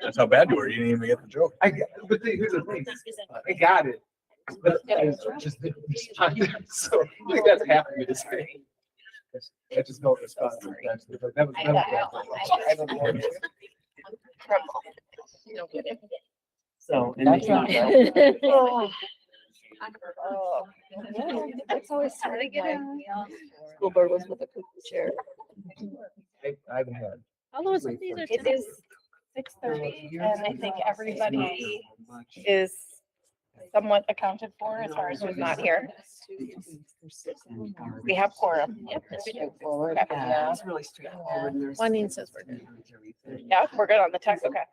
That's how bad you were. You didn't even get the joke. But here's the thing, I got it. But I just didn't respond. So I think that's happened to say. I just don't respond. That was. So. That's not That's always hard to get. School board was with a cookie chair. I've had. All those of these are. It is 6:30 and I think everybody is somewhat accounted for as far as who's not here. We have quorum. Yep, that's straightforward. Yeah. It's really straightforward. Juanine says we're good. Yeah, we're good on the text. Okay.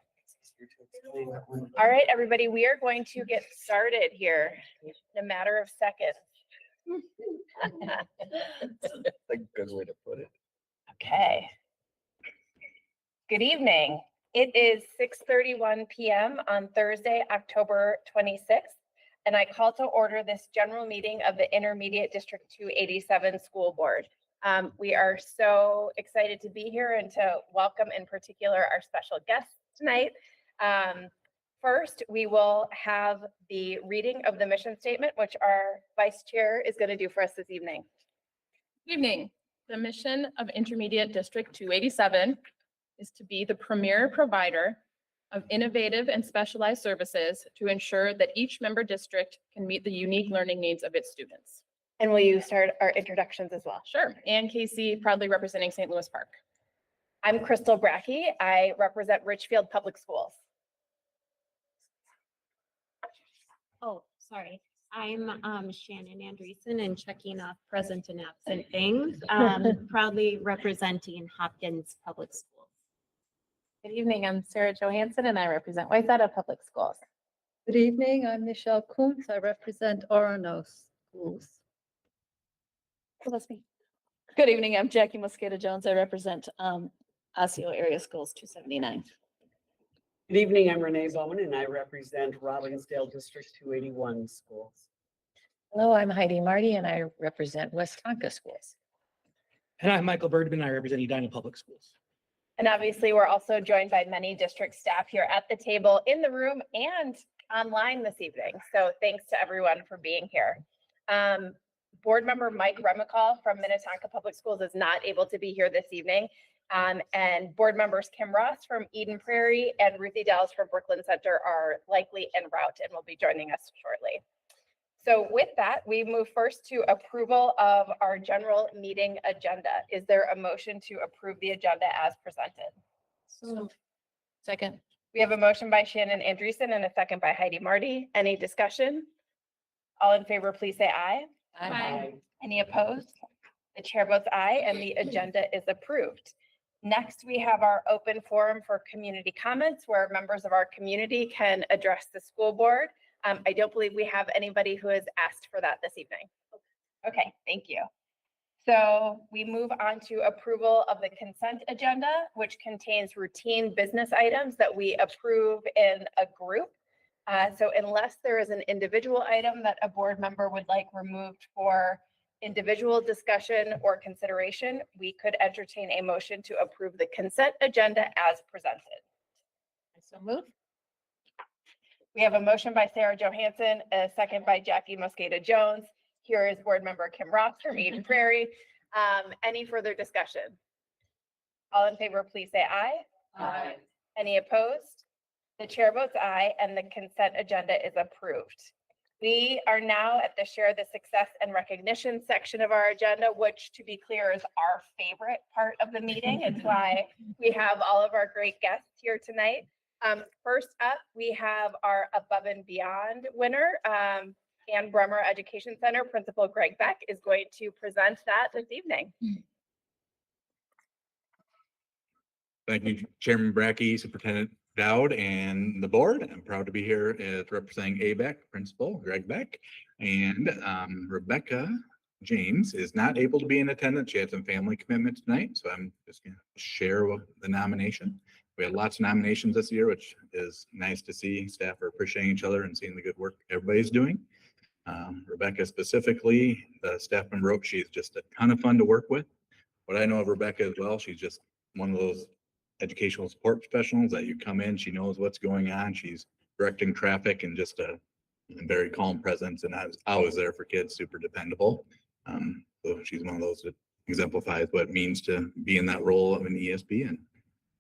All right, everybody, we are going to get started here in a matter of seconds. A good way to put it. Okay. Good evening. It is 6:31 p.m. on Thursday, October 26th, and I call to order this general meeting of the Intermediate District 287 School Board. We are so excited to be here and to welcome in particular our special guests tonight. First, we will have the reading of the mission statement, which our vice chair is going to do for us this evening. Good evening. The mission of Intermediate District 287 is to be the premier provider of innovative and specialized services to ensure that each member district can meet the unique learning needs of its students. And will you start our introductions as well? Sure. Ann Casey, proudly representing St. Louis Park. I'm Crystal Brackey. I represent Richfield Public Schools. Oh, sorry. I'm Shannon Andreessen and checking off present and absent things, proudly representing Hopkins Public Schools. Good evening. I'm Sarah Johansson and I represent Wayzata Public Schools. Good evening, I'm Michelle Kuntz. I represent Orono Schools. That's me. Good evening, I'm Jackie Mosqueda Jones. I represent Osseo Area Schools 279. Good evening, I'm Renee Bowman and I represent Robbinsdale District 281 schools. Hello, I'm Heidi Marty and I represent West Tonka Schools. And I'm Michael Birdman. I represent Edina Public Schools. And obviously, we're also joined by many district staff here at the table, in the room and online this evening. So thanks to everyone for being here. Board member Mike Remicall from Minnetonka Public Schools is not able to be here this evening. And board members Kim Ross from Eden Prairie and Ruthie Dells from Brooklyn Center are likely en route and will be joining us shortly. So with that, we move first to approval of our general meeting agenda. Is there a motion to approve the agenda as presented? Second. We have a motion by Shannon Andreessen and a second by Heidi Marty. Any discussion? All in favor, please say aye. Aye. Any opposed? The chair votes aye and the agenda is approved. Next, we have our open forum for community comments where members of our community can address the school board. I don't believe we have anybody who has asked for that this evening. Okay, thank you. So we move on to approval of the consent agenda, which contains routine business items that we approve in a group. So unless there is an individual item that a board member would like removed for individual discussion or consideration, we could entertain a motion to approve the consent agenda as presented. So move. We have a motion by Sarah Johansson, a second by Jackie Mosqueda Jones. Here is board member Kim Ross from Eden Prairie. Any further discussion? All in favor, please say aye. Aye. Any opposed? The chair votes aye and the consent agenda is approved. We are now at the share the success and recognition section of our agenda, which to be clear is our favorite part of the meeting. It's why we have all of our great guests here tonight. First up, we have our Above and Beyond winner, Ann Brummer Education Center. Principal Greg Beck is going to present that this evening. Thank you, Chairman Brackey, Superintendent Dowd, and the board. I'm proud to be here as representing ABEC Principal Greg Beck, and Rebecca James is not able to be in attendance. She had some family commitments tonight, so I'm just going to share the nomination. We had lots of nominations this year, which is nice to see. Staff are appreciating each other and seeing the good work everybody's doing. Rebecca specifically, the staff member wrote, she's just a ton of fun to work with. What I know of Rebecca as well, she's just one of those educational support professionals that you come in, she knows what's going on. She's directing traffic and just a very calm presence, and I was there for kids, super dependable. So she's one of those that exemplifies what it means to be in that role of an ESP and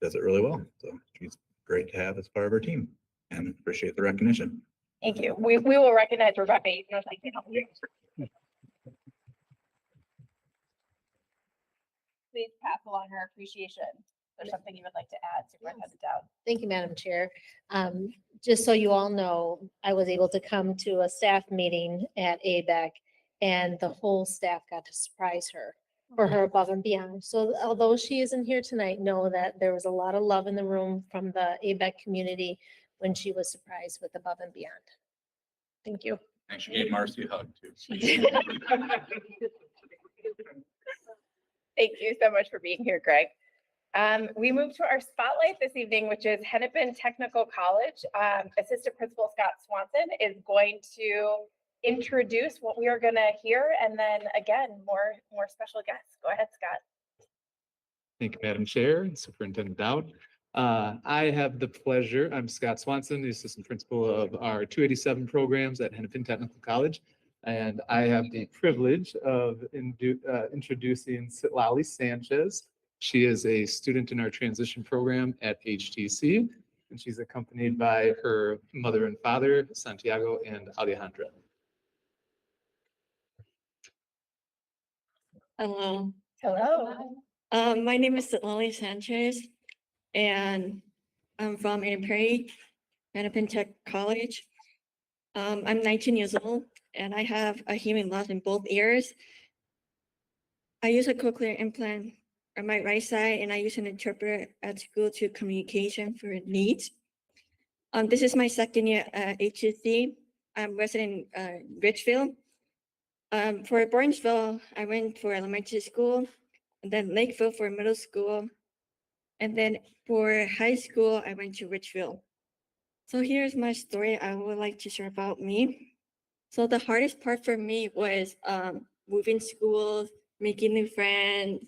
does it really well. So she's great to have as part of our team and appreciate the recognition. Thank you. We will recognize Rebecca. Even if I can't help you. Please pass along her appreciation. There's something you would like to add, Superintendent Dowd. Thank you, Madam Chair. Just so you all know, I was able to come to a staff meeting at ABEC and the whole staff got to surprise her for her above and beyond. So although she isn't here tonight, know that there was a lot of love in the room from the ABEC community when she was surprised with above and beyond. Thank you. And she gave Marcy a hug too. Thank you so much for being here, Greg. We move to our spotlight this evening, which is Hennepin Technical College. Assistant Principal Scott Swanson is going to introduce what we are going to hear, and then again, more special guests. Go ahead, Scott. Thank you, Madam Chair and Superintendent Dowd. I have the pleasure, I'm Scott Swanson, the Assistant Principal of our 287 programs at Hennepin Technical College. And I have the privilege of introducing Citlali Sanchez. She is a student in our transition program at HTC, and she's accompanied by her mother and father, Santiago and Alejandra. Hello. Hello. My name is Citlali Sanchez, and I'm from Prairie, Hennepin Tech College. I'm 19 years old, and I have a hearing loss in both ears. I use a cochlear implant on my right side, and I use an interpreter at school to communication for needs. This is my second year at HTC. I'm resident in Richfield. For Burnsville, I went for elementary school, and then Lakeville for middle school. And then for high school, I went to Richfield. So here's my story I would like to share about me. So the hardest part for me was moving schools, making new friends,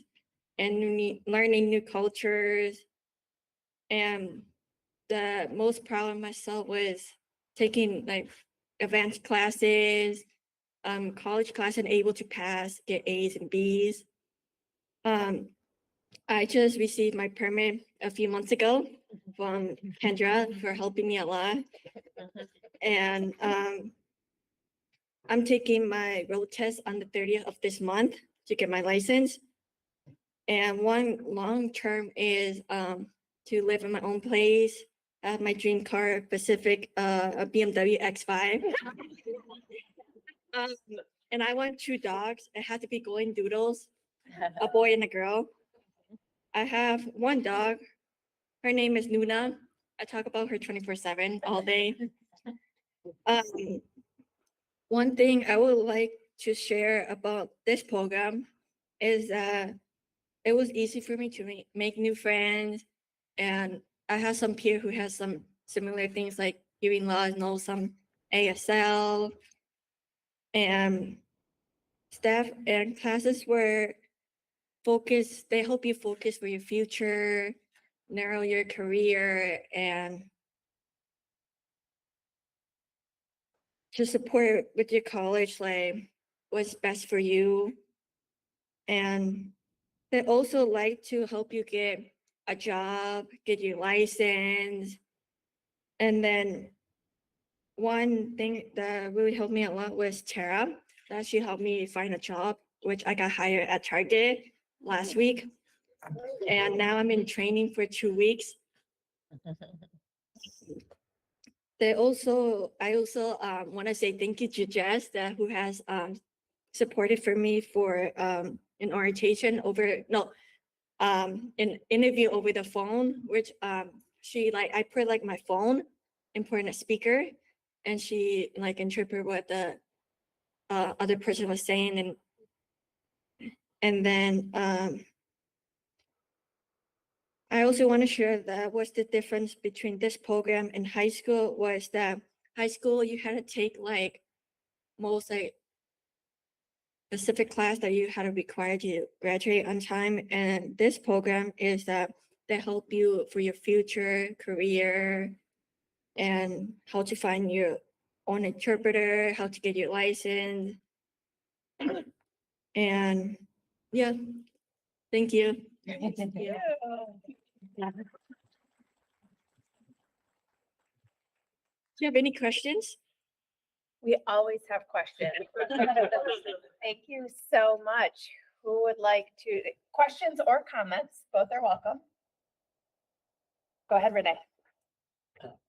and learning new cultures. And the most proud of myself was taking like advanced classes, college class, and able to pass, get A's and B's. I just received my permit a few months ago from Kendra for helping me a lot. And I'm taking my road test on the 30th of this month to get my license. And one long term is to live in my own place. I have my dream car, Pacific, a BMW X5. And I want 2 dogs. It had to be golden doodles, a boy and a girl. I have 1 dog. Her name is Luna. I talk about her 24/7 all day. One thing I would like to share about this program is that it was easy for me to make new friends. And I have some peer who has some similar things like hearing loss, know some ASL. And staff and classes were focused, they help you focus for your future, narrow your career, and to support with your college, like what's best for you. And they also like to help you get a job, get your license. And then one thing that really helped me a lot was Tara, that she helped me find a job, which I got hired at Target last week. And now I'm in training for 2 weeks. I also want to say thank you to Jess, who has supported for me for an orientation an interview over the phone, which I put like my phone and put in a speaker, and she like interpret what the other person was saying, and then I also want to share that what's the difference between this program and high school was that high school you had to take like most like specific class that you had to require to graduate on time, and this program is that that help you for your future career and how to find your own interpreter, how to get your license. And yeah, thank you. Do you have any questions? We always have questions. Thank you so much. Who would like to, questions or comments? Both are welcome. Go ahead, Renee.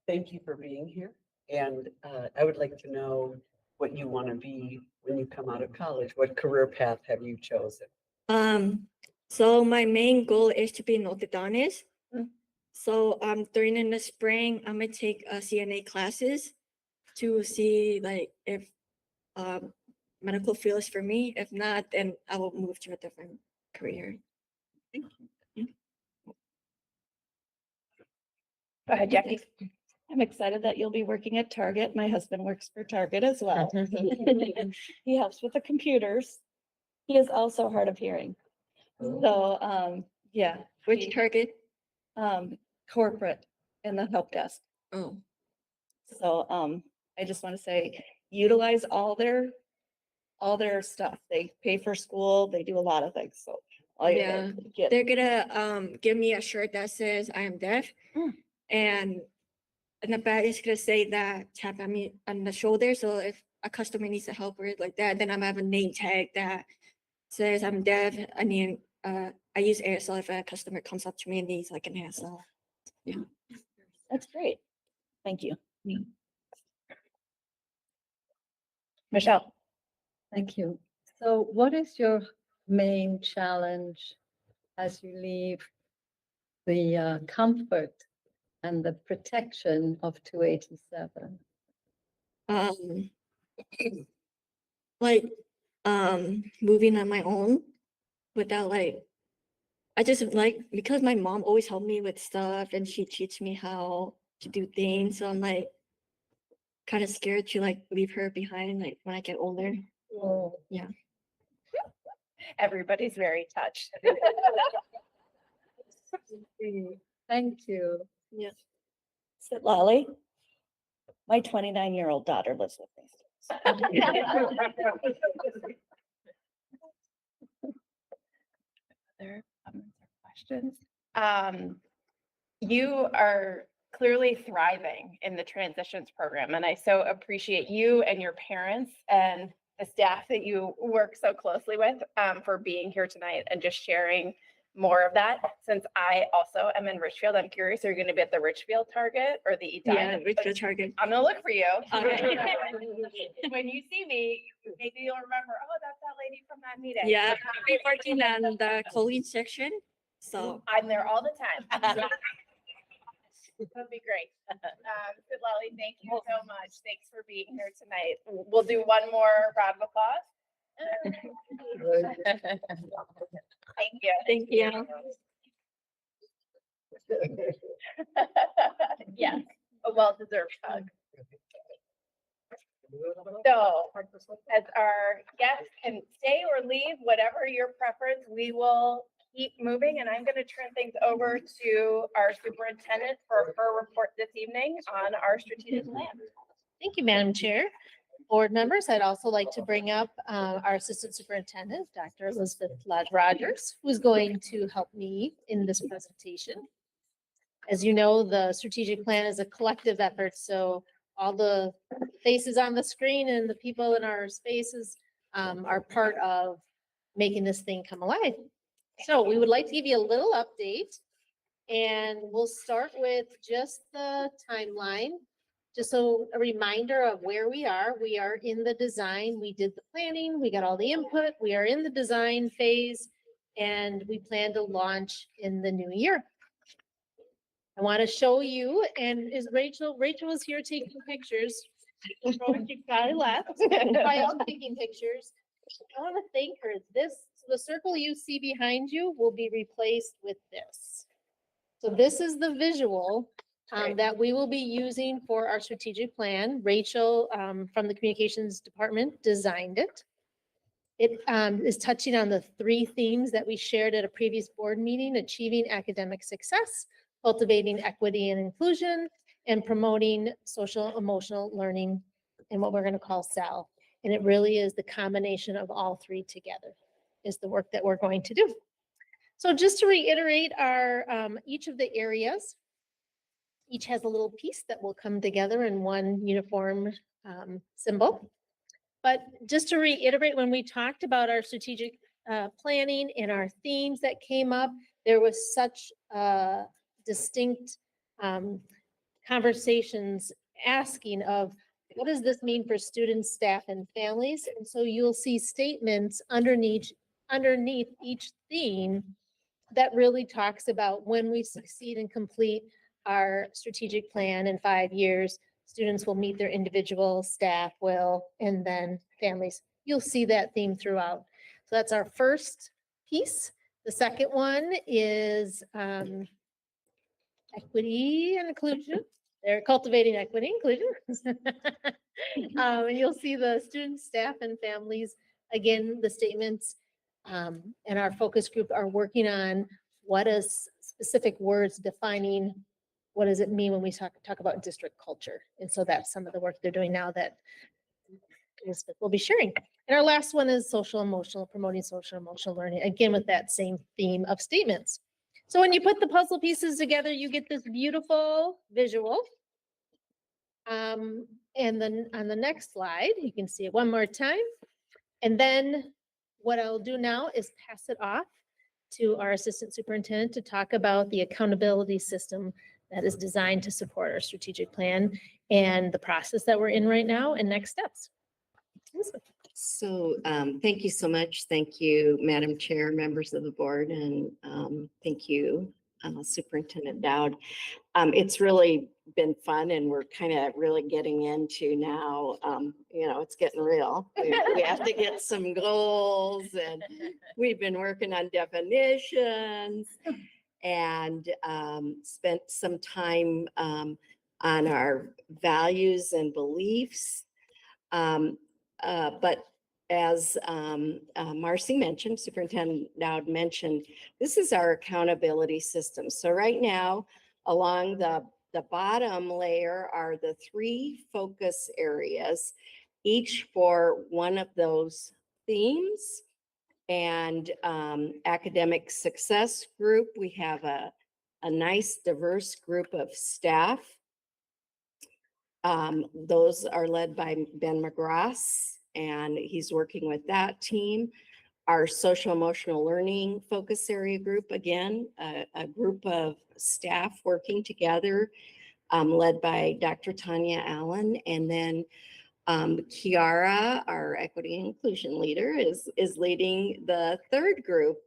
Thank you for being here. And I would like to know what you want to be when you come out of college. What career path have you chosen? So my main goal is to be an orthodontist. Mm. So during in the spring, I'm gonna take CNA classes to see like if medical field is for me. If not, then I will move to a different career. Go ahead, Jackie. I'm excited that you'll be working at Target. My husband works for Target as well. He helps with the computers. He is also hard of hearing. So, yeah. Which Target? Corporate in the help desk. Oh, So, I just want to say, utilize all their stuff. They pay for school, they do a lot of things, so. all you yeah. get- They're gonna give me a shirt that says I am deaf, and in the back it's gonna say that tap at me on the shoulder. So if a customer needs a help or like that, then I'm gonna have a name tag that says I'm deaf. I mean, I use aerosol if a customer comes up to me and needs like an aerosol. Yeah. That's great. Thank you. Michelle. Thank you. So what is your main challenge as you leave the comfort and the protection of 287? Like moving on my own without like, I just like, because my mom always helped me with stuff and she teach me how to do things, so I'm like kind of scared to like leave her behind like when I get older. Yeah. Everybody's very touched. Thank you. Yeah. Sit Lolly. My 29-year-old daughter lives with me. Other comments or questions? You are clearly thriving in the transitions program, and I so appreciate you and your parents and the staff that you work so closely with for being here tonight and just sharing more of that. Since I also am in Richfield, I'm curious, are you going to be at the Richfield Target or the Yeah, Edina? Richfield Target. I'm gonna look for you. Okay. When you see me, maybe you'll remember, oh, that's that lady from that meeting. Yeah, I'll be working on the choline section, so. I'm there all the time. That'd be great. Good, Lolly, thank you so much. Thanks for being here tonight. We'll do one more round of applause. Thank you. Thank you. Yes, a well-deserved hug. So, as our guests can stay or leave, whatever your preference, we will keep moving, and I'm going to turn things over to our superintendent for her report this evening on our strategic plan. Thank you, Madam Chair. Board members, I'd also like to bring up our Assistant Superintendent, Dr. Elizabeth Lodge Rogers, who's going to help me in this presentation. As you know, the strategic plan is a collective effort, so all the faces on the screen and the people in our spaces are part of making this thing come alive. So we would like to give you a little update, and we'll start with just the timeline. Just so a reminder of where we are in the design. We did the planning, we got all the input, we are in the design phase, and we plan to launch in the new year. I want to show you, and is Rachel is here taking pictures. She probably left. By all taking pictures. I want to thank her. The circle you see behind you will be replaced with this. So this is the visual that we will be using for our strategic plan. Rachel from the communications department designed it. It is touching on the three themes that we shared at a previous board meeting: achieving academic success, cultivating equity and inclusion, and promoting social emotional learning, and what we're going to call SEL. And it really is the combination of all three together is the work that we're going to do. So just to reiterate our each of the areas, each has a little piece that will come together in one uniform symbol. But just to reiterate, when we talked about our strategic planning and our themes that came up, there was such distinct conversations asking of what does this mean for students, staff, and families? And so you'll see statements underneath each theme that really talks about when we succeed and complete our strategic plan in 5 years, students will meet their individual, staff will, and then families. You'll see that theme throughout. So that's our first piece. The second one is equity and inclusion. They're cultivating equity and inclusion. And you'll see the students, staff, and families, again, the statements and our focus group are working on what is specific words defining what does it mean when we talk about district culture. And so that's some of the work they're doing now that Elizabeth will be sharing. And our last one is social emotional, promoting social emotional learning, again with that same theme of statements. So when you put the puzzle pieces together, you get this beautiful visual. And then on the next slide, you can see it one more time. And then what I'll do now is pass it off to our assistant superintendent to talk about the accountability system that is designed to support our strategic plan and the process that we're in right now and next steps. Elizabeth. So thank you so much. Thank you, Madam Chair, members of the board, and thank you, Superintendent Dowd. It's really been fun, and we're kind of really getting into now, it's getting real. We have to get some goals, and we've been working on definitions and spent some time on our values and beliefs. But as Marcy mentioned, Superintendent Dowd mentioned, this is our accountability system. So right now, along the bottom layer are the 3 focus areas, each for one of those themes. And academic success group, we have a nice diverse group of staff. Those are led by Ben McGrath, and he's working with that team. Our social emotional learning focus area group, again, a group of staff working together, led by Dr. Tanya Allen. And then Kiara, our equity and inclusion leader, is leading the third group.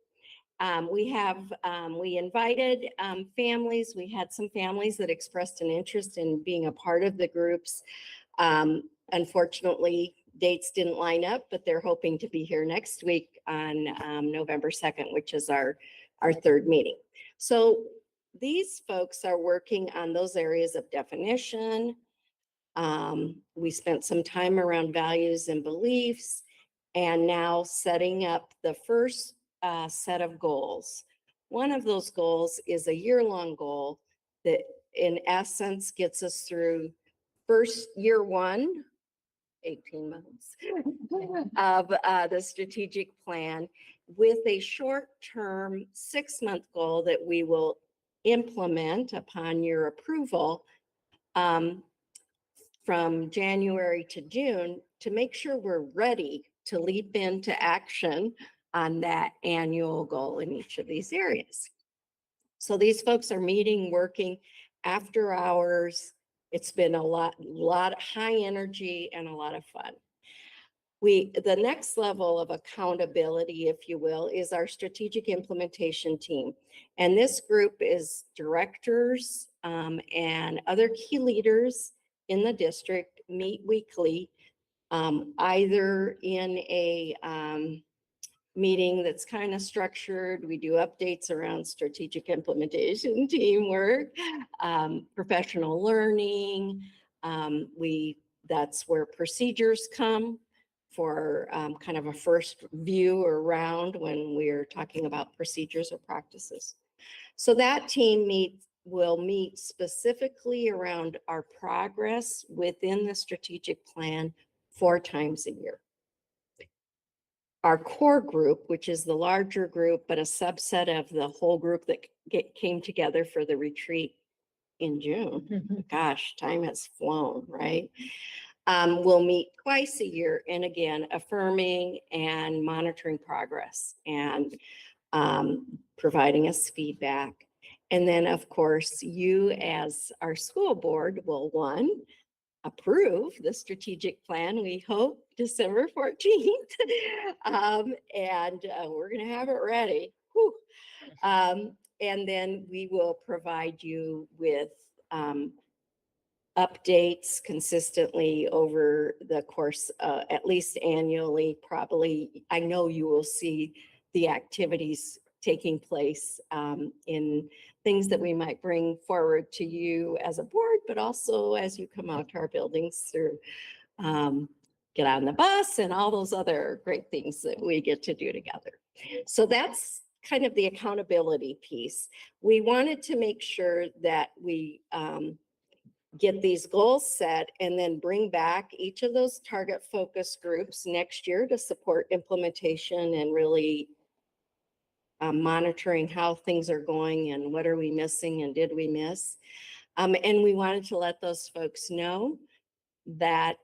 We invited families. We had some families that expressed an interest in being a part of the groups. Unfortunately, dates didn't line up, but they're hoping to be here next week on November 2nd, which is our third meeting. So these folks are working on those areas of definition. We spent some time around values and beliefs, and now setting up the first set of goals. One of those goals is a year-long goal that in essence gets us through year 1, 18 months of the strategic plan, with a short-term 6-month goal that we will implement upon your approval from January to June, to make sure we're ready to leap into action on that annual goal in each of these areas. So these folks are meeting, working after hours. It's been a lot of high energy and a lot of fun. The next level of accountability, if you will, is our strategic implementation team. And this group is directors and other key leaders in the district, meet weekly, either in a meeting that's kind of structured. We do updates around strategic implementation, teamwork, professional learning. That's where procedures come for kind of a first view or round when we're talking about procedures or practices. So that team will meet specifically around our progress within the strategic plan 4 times a year. Our core group, which is the larger group, but a subset of the whole group that came together for the retreat in June. Gosh, time has flown, right? We'll meet twice a year, and again, affirming and monitoring progress and providing us feedback. And then, of course, you as our school board will, one, approve the strategic plan, we hope, December 14th. And we're going to have it ready. Whew. And then we will provide you with updates consistently over the course, at least annually, probably. I know you will see the activities taking place in things that we might bring forward to you as a board, but also as you come out to our buildings through get on the bus and all those other great things that we get to do together. So that's kind of the accountability piece. We wanted to make sure that we get these goals set and then bring back each of those target focus groups next year to support implementation and really monitoring how things are going and what are we missing and did we miss. And we wanted to let those folks know that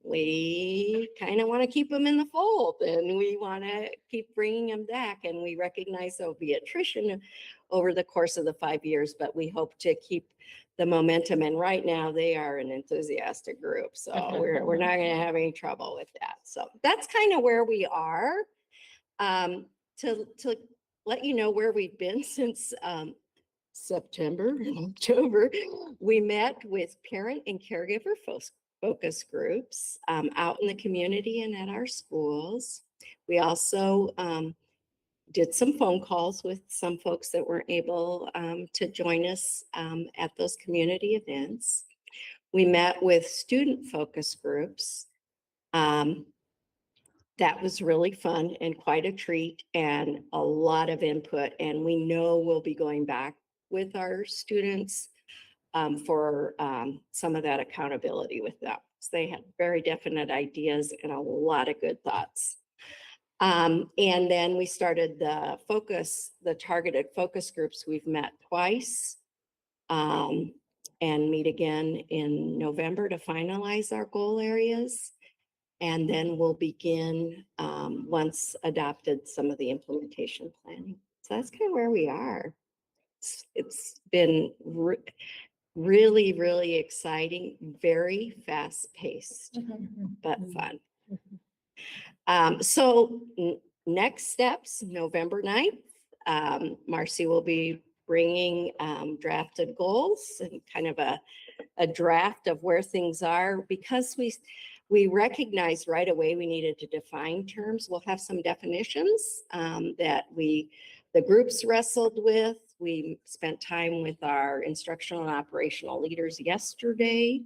we kind of want to keep them in the fold and we want to keep bringing them back. And we recognize there'll be attrition over the course of the 5 years, but we hope to keep the momentum. And right now they are an enthusiastic group. So we're not going to have any trouble with that. So that's kind of where we are. To let you know where we've been since September and October, we met with parent and caregiver focus groups out in the community and at our schools. We also did some phone calls with some folks that weren't able to join us at those community events. We met with student focus groups. That was really fun and quite a treat and a lot of input. And we know we'll be going back with our students for some of that accountability with them. So they had very definite ideas and a lot of good thoughts. And then we started the targeted focus groups. We've met twice and meet again in November to finalize our goal areas. And then we'll begin, once adopted, some of the implementation planning. So that's kind of where we are. It's been really, really exciting, very fast paced, but fun. So next steps, November 9th, Marcy will be bringing drafted goals and kind of a draft of where things are, because we recognized right away we needed to define terms. We'll have some definitions that the groups wrestled with. We spent time with our instructional and operational leaders yesterday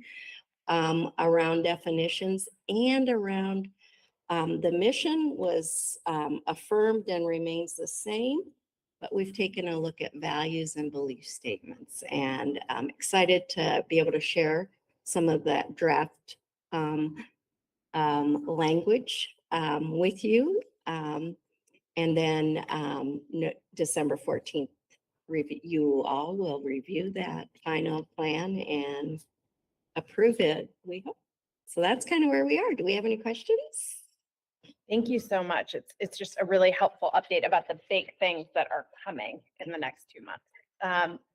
around definitions and around the mission was affirmed and remains the same, but we've taken a look at values and belief statements, and I'm excited to be able to share some of that draft language with you. And then December 14th, you all will review that final plan and approve it, we hope. So that's kind of where we are. Do we have any questions? Thank you so much. It's just a really helpful update about the big things that are coming in the next 2 months.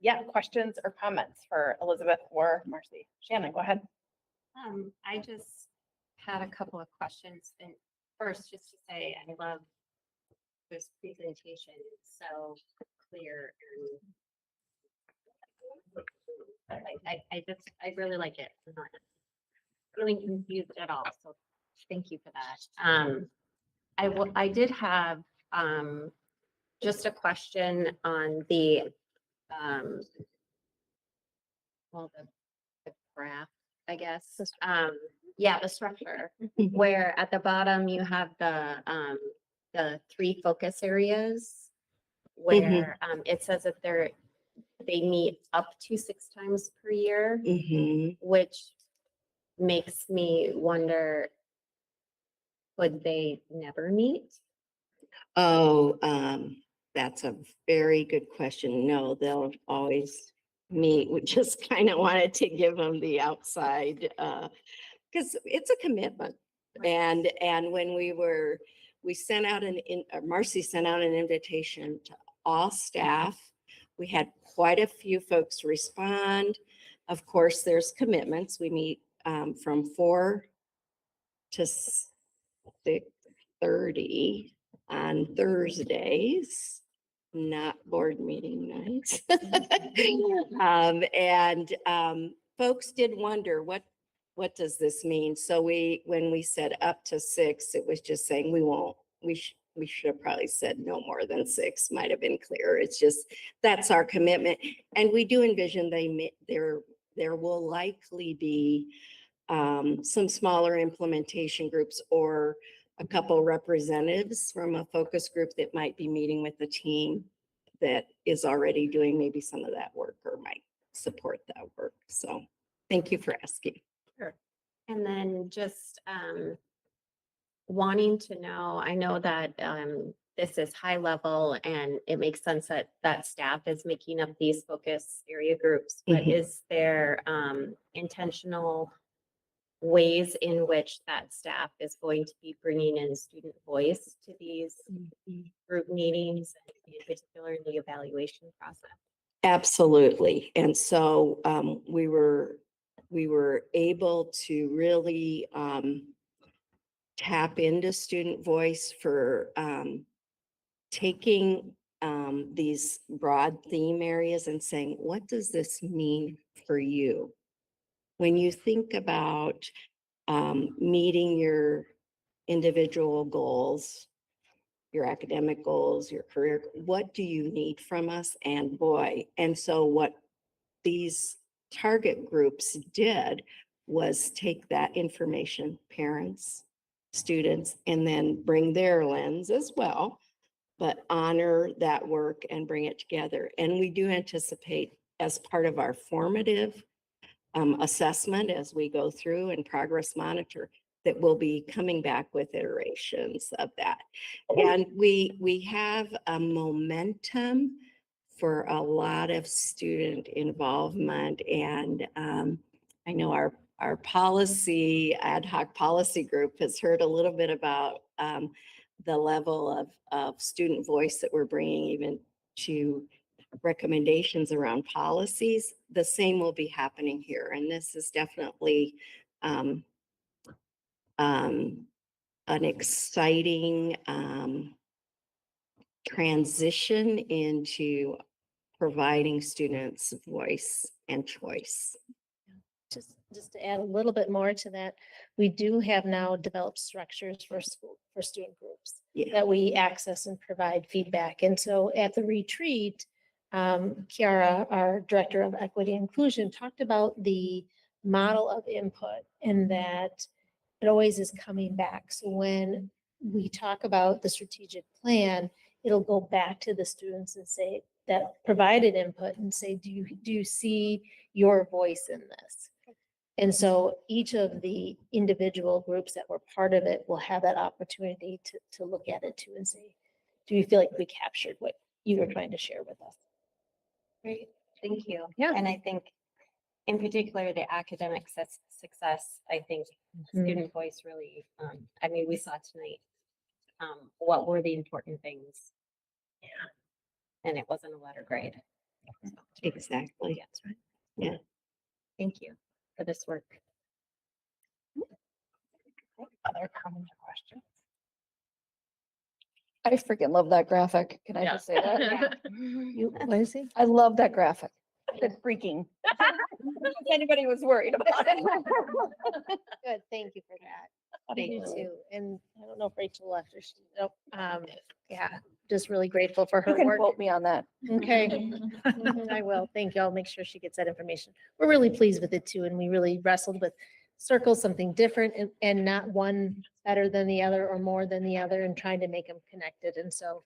Yeah, questions or comments for Elizabeth or Marcy? Shannon, go ahead. I just had a couple of questions. And first, just to say, I love this presentation. It's so clear and I really like it. I'm not really confused at all. So thank you for that. I did have just a question on the the graph, I guess. Yeah, the structure, where at the bottom you have the 3 focus areas. Where, it says that they meet up to 6 times per year, Mhm. which makes me wonder, would they never meet? Oh, that's a very good question. No, they'll always meet. We just kind of wanted to give them the outside, because it's a commitment. And when we sent out Marcy sent out an invitation to all staff. We had quite a few folks respond. Of course, there's commitments. We meet from 4 to 6:30 on Thursdays, not board meeting nights. Folks did wonder, what does this mean? So when we said up to 6, it was just saying we should have probably said no more than 6, might have been clearer. It's just, that's our commitment. And we do envision there will likely be some smaller implementation groups or a couple representatives from a focus group that might be meeting with the team that is already doing maybe some of that work or might support that work. So thank you for asking. Sure. And then just wanting to know, I know that this is high level and it makes sense that staff is making up these focus area groups, but Mhm. is there intentional ways in which that staff is going to be bringing in student voice to these group meetings, and in particular in the evaluation process? Absolutely. And so we were able to really tap into student voice for taking these broad theme areas and saying, what does this mean for you? When you think about meeting your individual goals, your academic goals, your career, what do you need from us? And boy, and so what these target groups did was take that information, parents, students, and then bring their lens as well, but honor that work and bring it together. And we do anticipate, as part of our formative assessment as we go through and progress monitor, that we'll be coming back with iterations of that. And we have a momentum for a lot of student involvement. And I know our policy, ad hoc policy group has heard a little bit about the level of student voice that we're bringing even to recommendations around policies. The same will be happening here. And this is definitely an exciting transition into providing students voice and choice. Just to add a little bit more to that, we do have now developed structures for student groups Yeah. that we access and provide feedback. And so at the retreat, Kiara, our Director of Equity and Inclusion, talked about the model of input and that it always is coming back. So when we talk about the strategic plan, it'll go back to the students and say that provided input and say, do you see your voice in this? And so each of the individual groups that were part of it will have that opportunity to look at it too and say, do you feel like we captured what you were trying to share with us? Great, thank you. Yeah. And I think in particular, the academic success, I think student voice really, I mean, we saw tonight, what were the important things? Yeah. And it wasn't a letter grade. Exactly. Yes, right. Yeah. Thank you for this work. Other comments or questions? I freaking love that graphic. Can I Yeah. just say that? What is it? I love that graphic. The freaking. If anybody was worried about it. Good, thank you for that. Thank you too. And I don't know if Rachel left or she, nope, yeah, just really grateful for You her can work. quote me on that. Okay. I will. Thank you. I'll make sure she gets that information. We're really pleased with it too. And we really wrestled with circle something different and not one better than the other or more than the other and trying to make them connected. And so,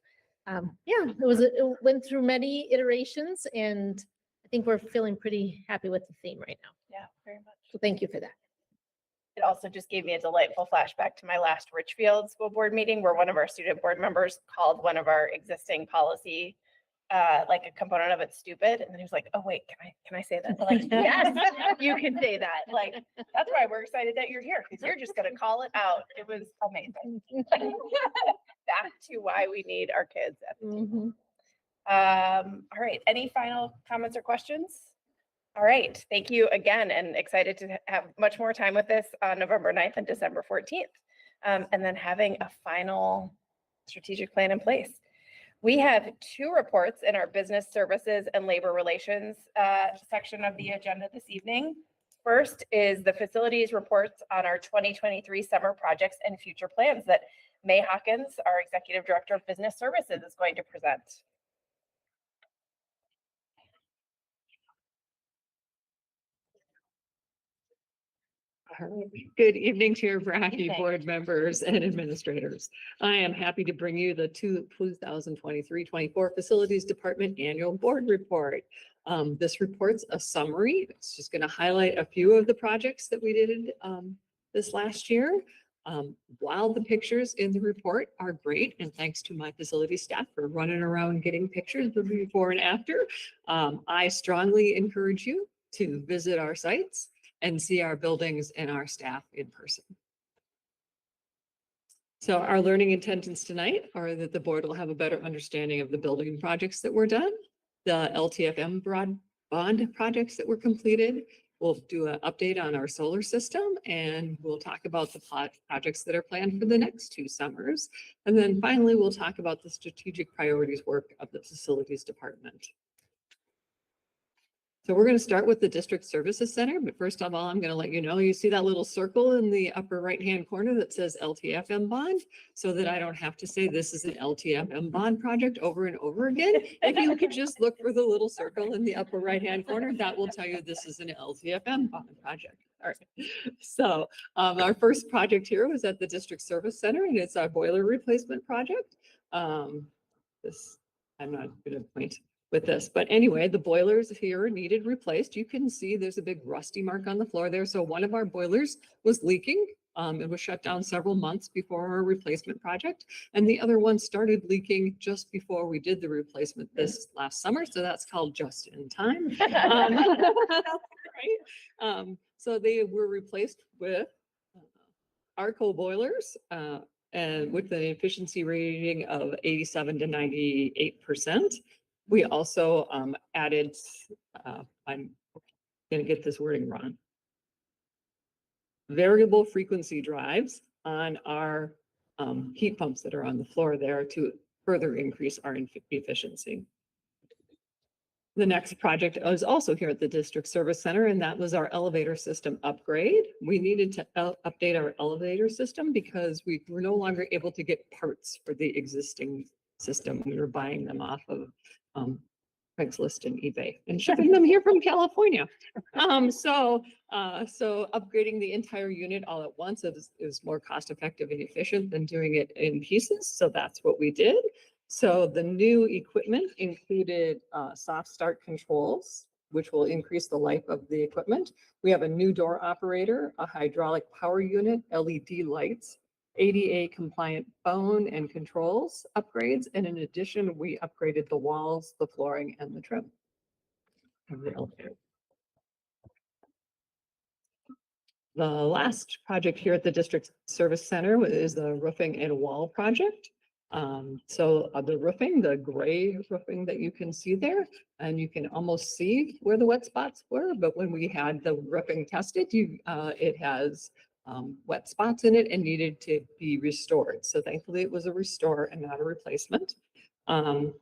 yeah, it went through many iterations and I think we're feeling pretty happy with the theme right now. Yeah, very much. So thank you for that. It also just gave me a delightful flashback to my last Richfield school board meeting where one of our student board members called one of our existing policy, like a component of it stupid. And then he was like, oh, wait, can I say that? I'm like, yes, you can say that. Like, that's why we're excited that you're here because you're just going to call it out. It was amazing. Back to why we need our kids at the table. All right. Any final comments or questions? All right. Thank you again and excited to have much more time with this on November 9th and December 14th. And then having a final strategic plan in place. We have 2 reports in our business services and labor relations section of the agenda this evening. First is the facilities reports on our 2023 summer projects and future plans that May Hawkins, our Executive Director of Business Services, is going to present. Good evening to your Brackey Evening. board members and administrators. I am happy to bring you the 2023-24 Facilities Department Annual Board Report. This report's a summary. It's just going to highlight a few of the projects that we did this last year. While the pictures in the report are great, and thanks to my facility staff for running around getting pictures of the before and after, I strongly encourage you to visit our sites and see our buildings and our staff in person. So our learning intentions tonight are that the board will have a better understanding of the building projects that were done, the LTFM broadband projects that were completed. We'll do an update on our solar system and we'll talk about the projects that are planned for the next 2 summers. And then finally, we'll talk about the strategic priorities work of the facilities department. So we're going to start with the District Services Center, but first of all, I'm going to let you know, you see that little circle in the upper right-hand corner that says LTFM bond, so that I don't have to say this is an LTFM bond project over and over again. If you could just look for the little circle in the upper right-hand corner, that will tell you this is an LTFM bond project. All right. So our first project here was at the District Service Center, and it's our boiler replacement project. I'm not going to point with this, but anyway, the boilers here needed replaced. You can see there's a big rusty mark on the floor there. So one of our boilers was leaking. It was shut down several months before our replacement project. And the other one started leaking just before we did the replacement this last summer. So that's called just in time. Right? So they were replaced with Arco boilers and with an efficiency rating of 87 to 98%. We also added, I'm going to get this wording wrong, variable frequency drives on our heat pumps that are on the floor there to further increase our efficiency. The next project was also here at the District Service Center, and that was our elevator system upgrade. We needed to update our elevator system because we were no longer able to get parts for the existing system. We were buying them off of Craigslist and eBay and shipping them here from California. So upgrading the entire unit all at once is more cost effective and efficient than doing it in pieces. So that's what we did. So the new equipment included soft start controls, which will increase the life of the equipment. We have a new door operator, a hydraulic power unit, LED lights, ADA compliant phone and controls upgrades. And in addition, we upgraded the walls, the flooring, and the trim of the elevator. The last project here at the District Service Center is the roofing and wall project. The roofing, the gray roofing that you can see there, and you can almost see where the wet spots were. But when we had the roofing tested, it has wet spots in it and needed to be restored. So thankfully it was a restore and not a replacement. And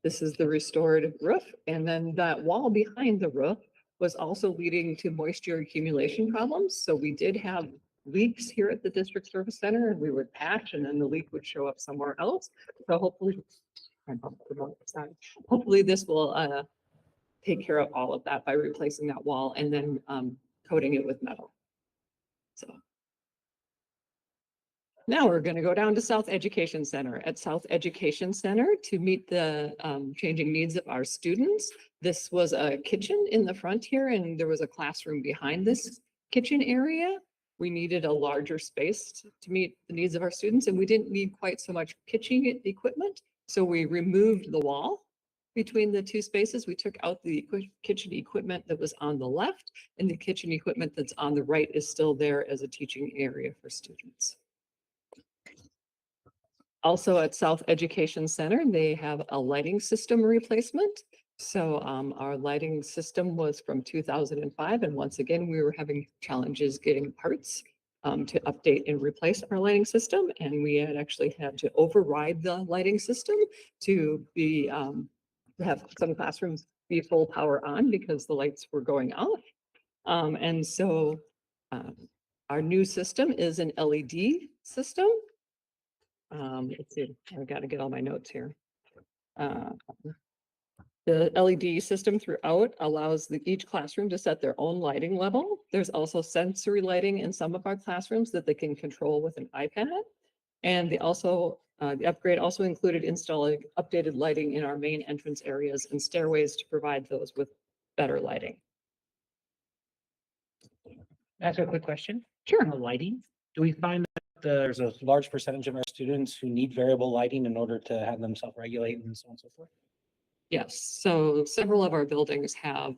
this is the restored roof. And then that wall behind the roof was also leading to moisture accumulation problems. So we did have leaks here at the District Service Center and we would patch and then the leak would show up somewhere else. So hopefully this will take care of all of that by replacing that wall and then coating it with metal. So. Now we're going to go down to South Education Center. At South Education Center, to meet the changing needs of our students, this was a kitchen in the front here, and there was a classroom behind this kitchen area. We needed a larger space to meet the needs of our students, and we didn't need quite so much kitchen equipment. So we removed the wall between the two spaces. We took out the kitchen equipment that was on the left, and the kitchen equipment that's on the right is still there as a teaching area for students. Also at South Education Center, they have a lighting system replacement. So our lighting system was from 2005. And once again, we were having challenges getting parts to update and replace our lighting system. And we had actually had to override the lighting system to be have some classrooms be full power on because the lights were going out. And so our new system is an LED system. Let's see, I've got to get all my notes here. The LED system throughout allows each classroom to set their own lighting level. There's also sensory lighting in some of our classrooms that they can control with an iPad. And the upgrade also included installing updated lighting in our main entrance areas and stairways to provide those with better lighting. Ask a quick question. Sure. On the lighting, do we find that there's a large percentage of our students who need variable lighting in order to have them self-regulate and so on and so forth? Yes, so several of our buildings have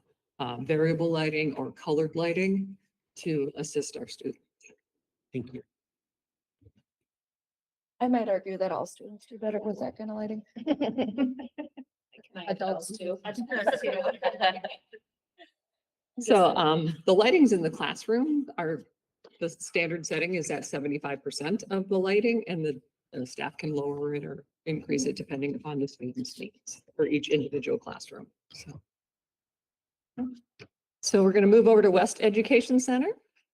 variable lighting or colored lighting to assist our students. Thank you. I might argue that all students do better with that kind of lighting. Adults too. So the lightings in the classroom are, the standard setting is at 75% of the lighting, and the staff can lower it or increase it depending upon the student's needs for each individual classroom. So we're going to move over to West Education Center.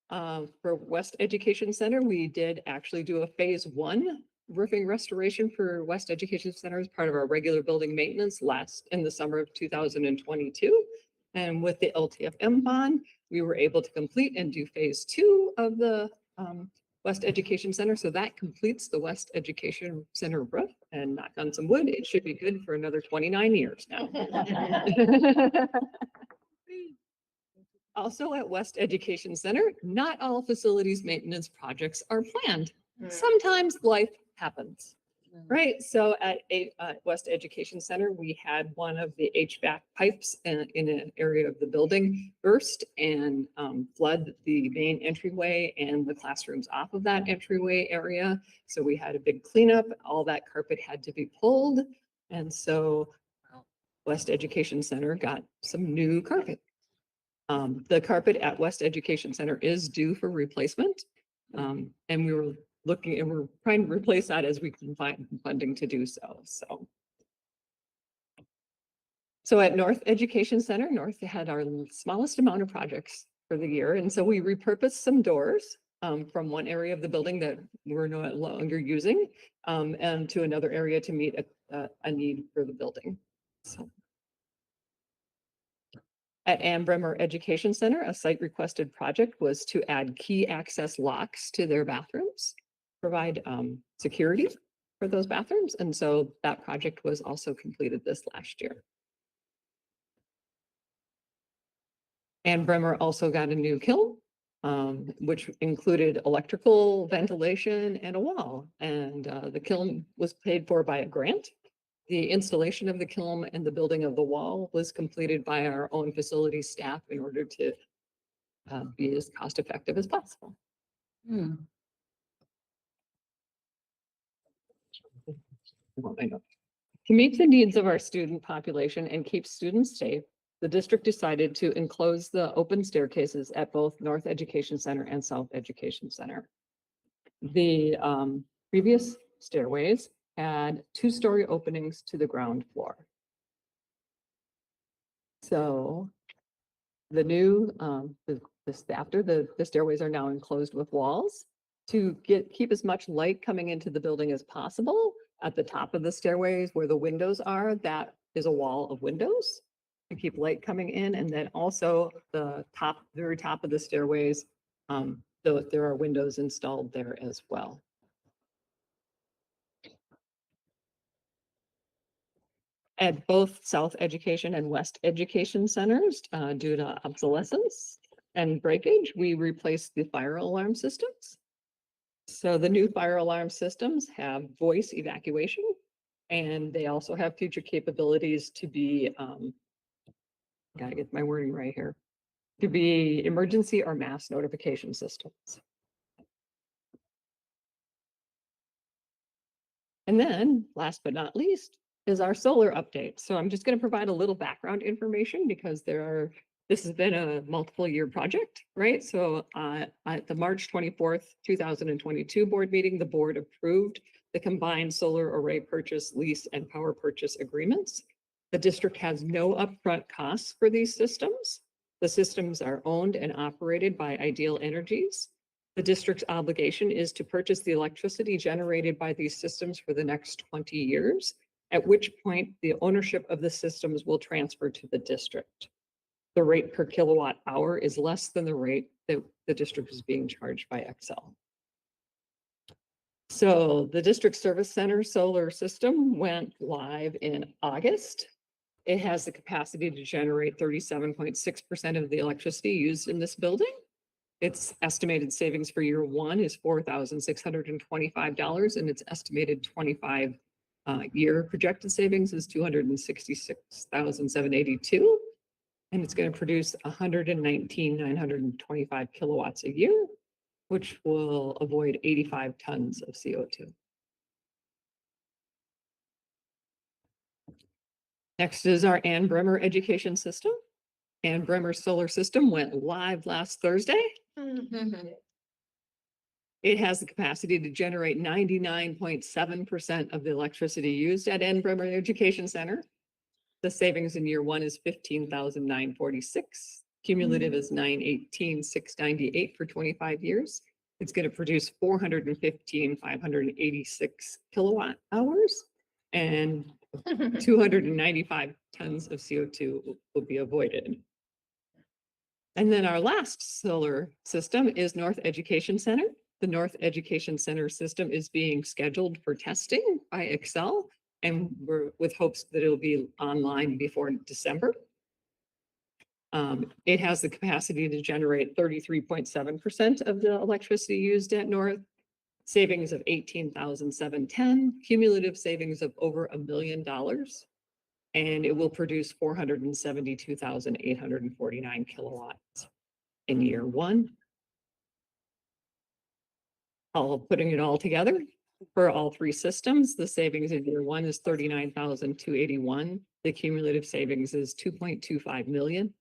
For West Education Center, we did actually do a phase 1 roofing restoration for West Education Center as part of our regular building maintenance in the summer of 2022. And with the LTFM bond, we were able to complete and do phase 2 of the West Education Center. So that completes the West Education Center roof, and knock on some wood, it should be good for another 29 years now. Also at West Education Center, not all facilities maintenance projects are planned. Sometimes life happens. Right, so at West Education Center, we had one of the HVAC pipes in an area of the building burst and flood the main entryway and the classrooms off of that entryway area. So we had a big cleanup, all that carpet had to be pulled. And so West Education Center got some new carpet. The carpet at West Education Center is due for replacement. And we were looking, and we're trying to replace that as we can find funding to do so. So at North Education Center, North had our smallest amount of projects for the year. And so we repurposed some doors from one area of the building that we're no longer using and to another area to meet a need for the building. So. At Ann Bremmer Education Center, a site requested project was to add key access locks to their bathrooms, provide security for those bathrooms. And so that project was also completed this last year. Ann Bremmer also got a new kiln, which included electrical, ventilation, and a wall. And the kiln was paid for by a grant. The installation of the kiln and the building of the wall was completed by our own facility staff in order to be as cost effective as possible. To meet the needs of our student population and keep students safe, the district decided to enclose the open staircases at both North Education Center and South Education Center. The previous stairways had 2-story openings to the ground floor. So the new, after the stairways are now enclosed with walls to keep as much light coming into the building as possible. At the top of the stairways where the windows are, that is a wall of windows. to keep light coming in. And then also the top, very top of the stairways, there are windows installed there as well. At both South Education and West Education Centers, due to obsolescence and breakage, we replaced the fire alarm systems. So the new fire alarm systems have voice evacuation, and they also have future capabilities to be, gotta get my wording right here, to be emergency or mass notification systems. And then, last but not least, is our solar update. So I'm just going to provide a little background information because this has been a multiple year project, right? So at the March 24th, 2022 board meeting, the board approved the combined solar array purchase, lease, and power purchase agreements. The district has no upfront costs for these systems. The systems are owned and operated by Ideal Energies. The district's obligation is to purchase the electricity generated by these systems for the next 20 years, at which point the ownership of the systems will transfer to the district. The rate per kilowatt hour is less than the rate that the district is being charged by Xcel. So the district service center solar system went live in August. It has the capacity to generate 37.6% of the electricity used in this building. Its estimated savings for year one is $4,625, and its estimated 25 year projected savings is $266,782. And it's going to produce 119,925 kilowatts a year, which will avoid 85 tons of CO2. Next is our Ann Bremer education system. Ann Bremer solar system went live last Thursday. It has the capacity to generate 99.7% of the electricity used at Ann Bremer Education Center. The savings in year one is 15,946. Cumulative is 918,698 for 25 years. It's going to produce 415,586 kilowatt hours, and 295 tons of CO2 will be avoided. And then our last solar system is North Education Center. The North Education Center system is being scheduled for testing by Xcel, and we're with hopes that it'll be online before December. It has the capacity to generate 33.7% of the electricity used at North, savings of 18,710, cumulative savings of over $1 million, and it will produce 472,849 kilowatts in year one. Putting it all together for all three systems, the savings in year one is 39,281. The cumulative savings is 2.25 million.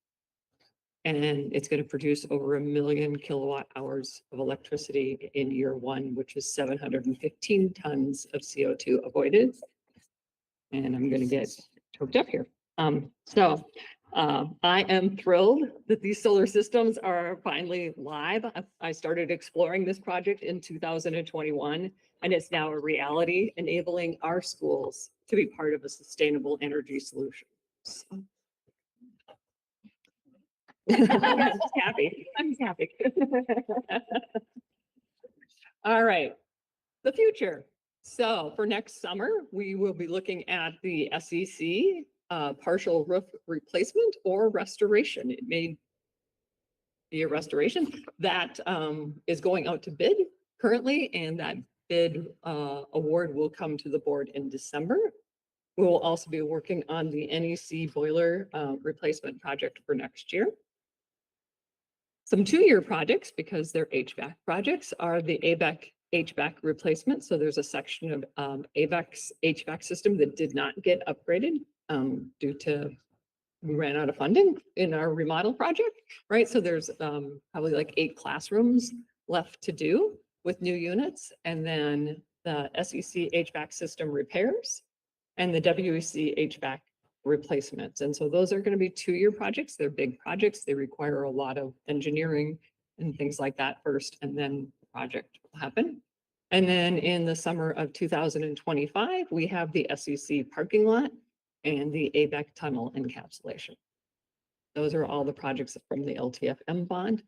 And it's going to produce over 1 million kilowatt hours of electricity in year one, which is 715 tons of CO2 avoided. And I'm going to get choked up here. I am thrilled that these solar systems are finally live. I started exploring this project in 2021, and it's now a reality, enabling our schools to be part of a sustainable energy solution. So. I'm just happy. I'm just happy. All right, the future. So for next summer, we will be looking at the SEC partial roof replacement or restoration. It may be a restoration that is going out to bid currently, and that bid award will come to the board in December. We will also be working on the NEC boiler replacement project for next year. Some two-year projects, because they're HVAC projects, are the ABEC HVAC replacement. So there's a section of ABEC's HVAC system that did not get upgraded due to we ran out of funding in our remodel project, right? So there's probably like 8 classrooms left to do with new units, and then the SEC HVAC system repairs and the WEC HVAC replacements. And so those are going to be two-year projects. They're big projects. They require a lot of engineering and things like that first, and then the project will happen. And then in the summer of 2025, we have the SEC parking lot and the ABEC tunnel encapsulation. Those are all the projects from the LTFM bond.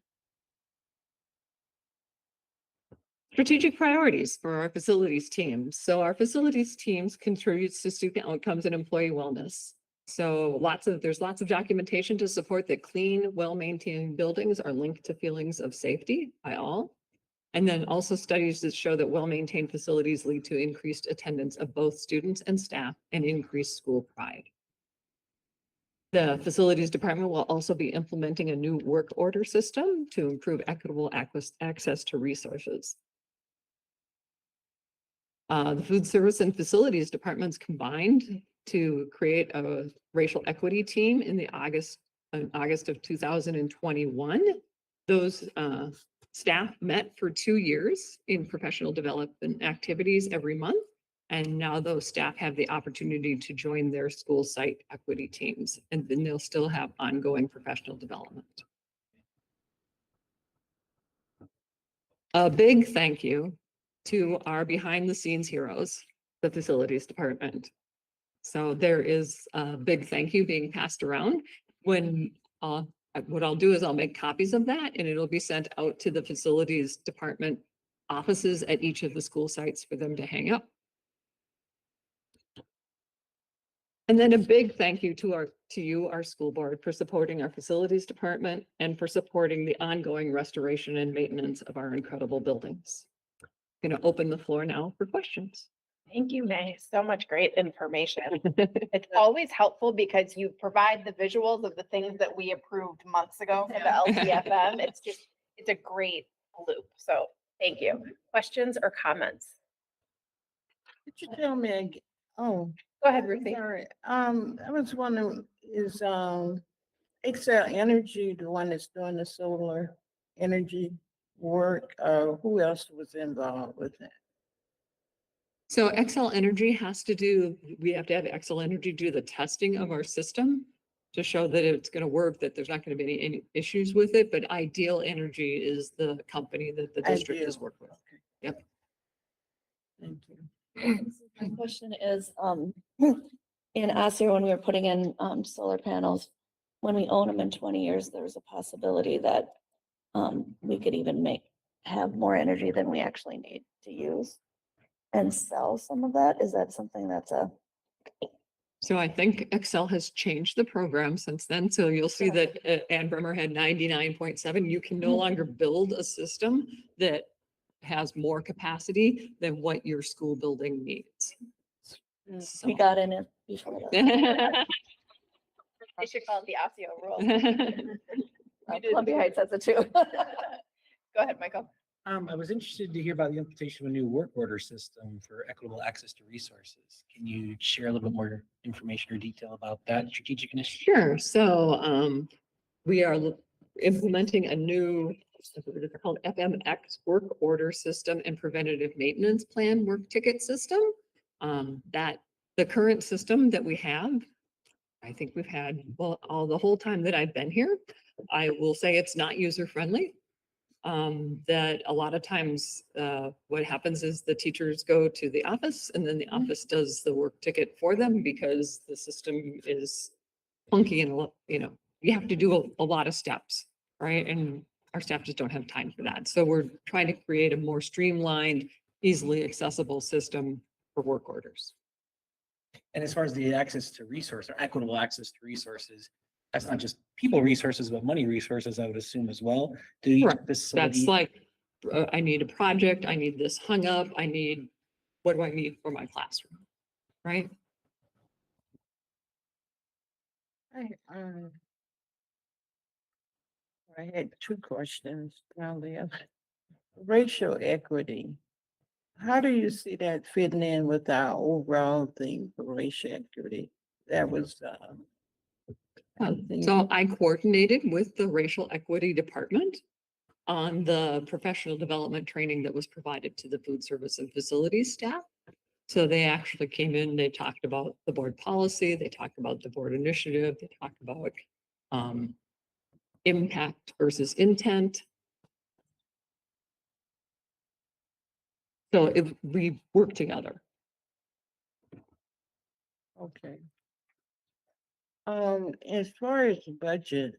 Strategic priorities for our facilities teams. So our facilities teams contributes to student outcomes and employee wellness. So there's lots of documentation to support that clean, well-maintained buildings are linked to feelings of safety by all. And then also studies that show that well-maintained facilities lead to increased attendance of both students and staff and increased school pride. The facilities department will also be implementing a new work order system to improve equitable access to resources. The food service and facilities departments combined to create a racial equity team in August of 2021. Those staff met for 2 years in professional development activities every month. And now those staff have the opportunity to join their school site equity teams, and then they'll still have ongoing professional development. A big thank you to our behind the scenes heroes, the facilities department. So there is a big thank you being passed around. When what I'll do is I'll make copies of that and it'll be sent out to the facilities department offices at each of the school sites for them to hang up. And then a big thank you to you, our school board, for supporting our facilities department and for supporting the ongoing restoration and maintenance of our incredible buildings. I'm going to open the floor now for questions. Thank you, May. So much great information. It's always helpful because you provide the visuals of the things that we approved months ago for the LTFM. It's a great loop. So thank you. Questions or comments? Could you tell me again? Oh, Go ahead, Ruthie. sorry. I was wondering, is Excel Energy the one that's doing the solar energy work? Who else was involved with that? So Xcel Energy we have to have Xcel Energy do the testing of our system to show that it's going to work, that there's not going to be any issues with it. But Ideal Energy is the company that the district has Ideal. worked with. Okay. Yep. Thank you. My question is, in Osseo, when we were putting in, solar panels, when we own them in 20 years, there's a possibility that, we could even have more energy than we actually need to use and sell some of that. Is that something that's So I think Excel has changed the program since then. So you'll see that Ann Bremmer had 99.7. You can no longer build a system that has more capacity than what your school building needs. So- we got in it before that? They should call it the Osseo rule. Columbia Heights has it too. Go ahead, Michael. I was interested to hear about the implementation of a new work order system for equitable access to resources. Can you share a little bit more information or detail about that strategic initiative? Sure. So we are implementing a new, it's called FMX work order system and preventative maintenance plan work ticket system. That the current system that we have, I think we've had, well, the whole time that I've been here, I will say it's not user friendly. That a lot of times what happens is the teachers go to the office and then the office does the work ticket for them because the system is clunky and, you have to do a lot of steps, right? And our staff just don't have time for that. So we're trying to create a more streamlined, easily accessible system for work orders. And as far as the access to resource or equitable access to resources, that's not just people resources, but money resources, I would assume as well. Do each Correct. facility? That's like, I need a project, I need this hung up, what do I need for my classroom, right? I had two questions. Racial equity. How do you see that fitting in with our overall thing for racial equity? That was, So I coordinated with the racial equity department on the professional development training that was provided to the food service and facilities staff. So they actually came in, they talked about the board policy, they talked about the board initiative, they talked about impact versus intent. So we work together. okay. As far as the budget,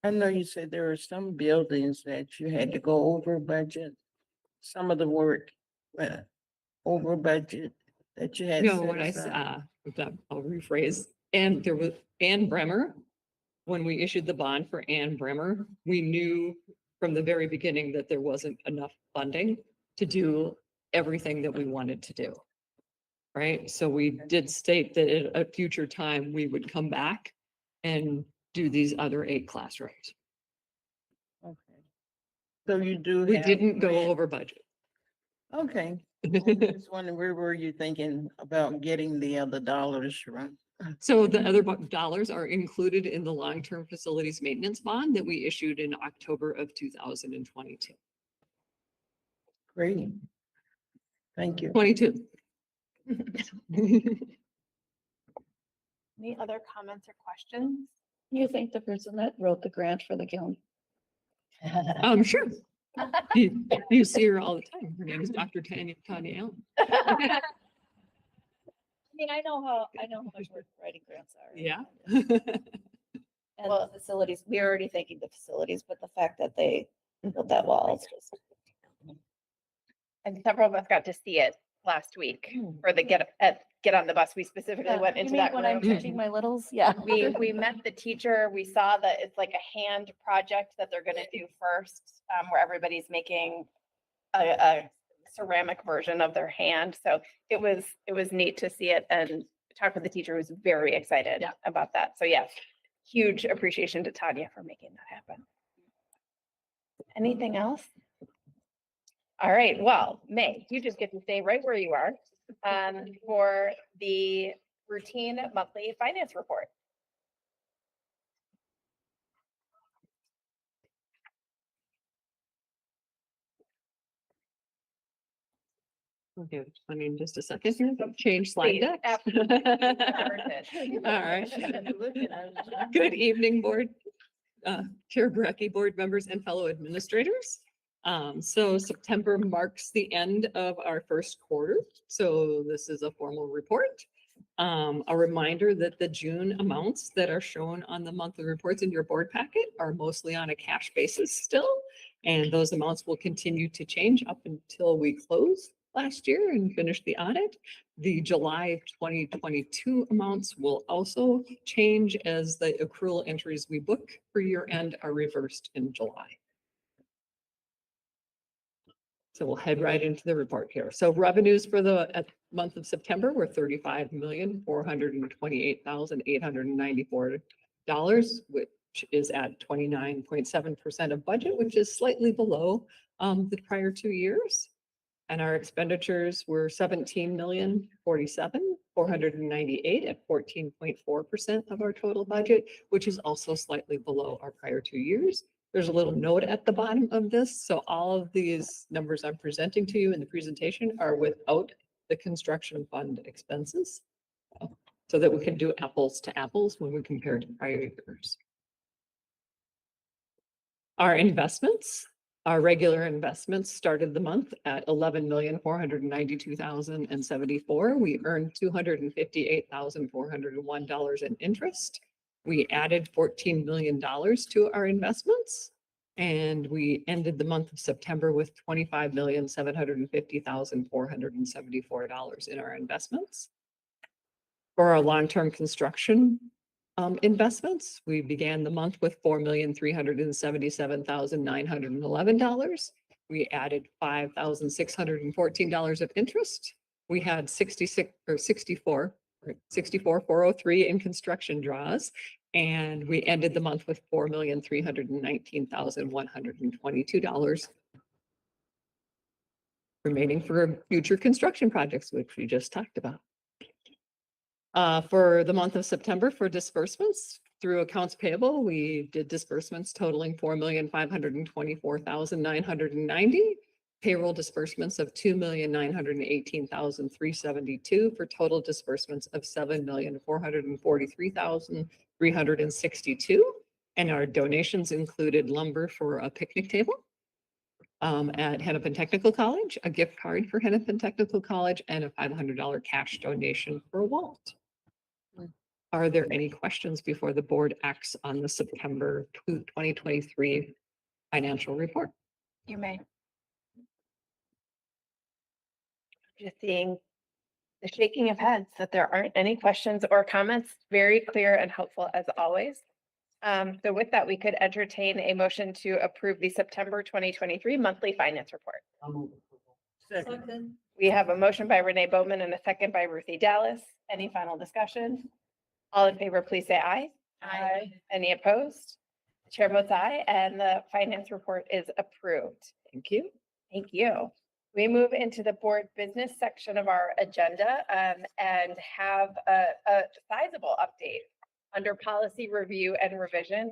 I know you said there were some buildings that you had to go over budget. Some of the work went over budget that you had. No, set what I aside. saw, I'll rephrase, and there was Ann Bremer. When we issued the bond for Ann Bremer, we knew from the very beginning that there wasn't enough funding to do everything that we wanted to do. Right? So we did state that at a future time, we would come back and do these other 8 classrooms. Okay. So you do. We have didn't go grant- over budget. Okay. Just wondering, where were you thinking about getting the other dollars from? So the other dollars are included in the long-term facilities maintenance bond that we issued in October of 2022. Great. Thank you. 22. Any other comments or questions? You think the person that wrote the grant for the kiln? Sure. You see her all the time. Her name is Dr. Tanya Allen. I mean, I know how much work writing grants are. Yeah. And the facilities, we're already thinking the facilities, but the fact that they built that wall is just. And several of us got to see it last week for the get on the bus. We specifically went into that When I'm room. teaching my littles, yeah. We met the teacher. We saw that it's like a hand project that they're gonna do first, where everybody's making a ceramic version of their hand. So it was neat to see it and talk with the teacher who was very excited about that. So yes, huge appreciation to Tanya for making that happen. Anything else? All right, well, May, you just get to stay right where you are for the routine monthly finance report. Okay, I mean, just a second here, change slide Please, deck. absolutely. All right. Good evening, board, Chair Brecky, board members and fellow administrators. So September marks the end of our first quarter. So this is a formal report. A reminder that the June amounts that are shown on the monthly reports in your board packet are mostly on a cash basis still. And those amounts will continue to change up until we close last year and finish the audit. The July 2022 amounts will also change as the accrual entries we book for year end are reversed in July. So we'll head right into the report here. So revenues for the month of September were $35,428,894, which is at 29.7% of budget, which is slightly below the prior 2 years. And our expenditures were $17,047,498 at 14.4% of our total budget, which is also slightly below our prior 2 years. There's a little note at the bottom of this. So all of these numbers I'm presenting to you in the presentation are without the construction fund expenses, so that we can do apples to apples when we compare to prior years. Our investments, our regular investments started the month at $11,492,074. We earned $258,401 in interest. We added $14 million to our investments, and we ended the month of September with $25,750,474 in our investments. For our long-term construction investments, we began the month with $4,377,911. We added $5,614 of interest. We had 64,403 in construction draws, and we ended the month with $4,319,122 remaining for future construction projects, which we just talked about. For the month of September, for disbursements through accounts payable, we did disbursements totaling $4,524,990. Payroll disbursements of $2,918,372 for total disbursements of $7,443,362. And our donations included lumber for a picnic table at Hennepin Technical College, a gift card for Hennepin Technical College, and a $500 cash donation for Walt. Are there any questions before the board acts on the September 2023 financial report? You may. Just seeing the shaking of heads that there aren't any questions or comments, very clear and helpful as always. So with that, we could entertain a motion to approve the September 2023 monthly finance report. Second. We have a motion by Renee Bowman and a second by Ruthie Dallas. Any final discussion? All in favor, please say aye. Aye. Any opposed? Chair votes aye, and the finance report is approved. Thank you. Thank you. We move into the board business section of our agenda and have a sizable update under policy review and revision.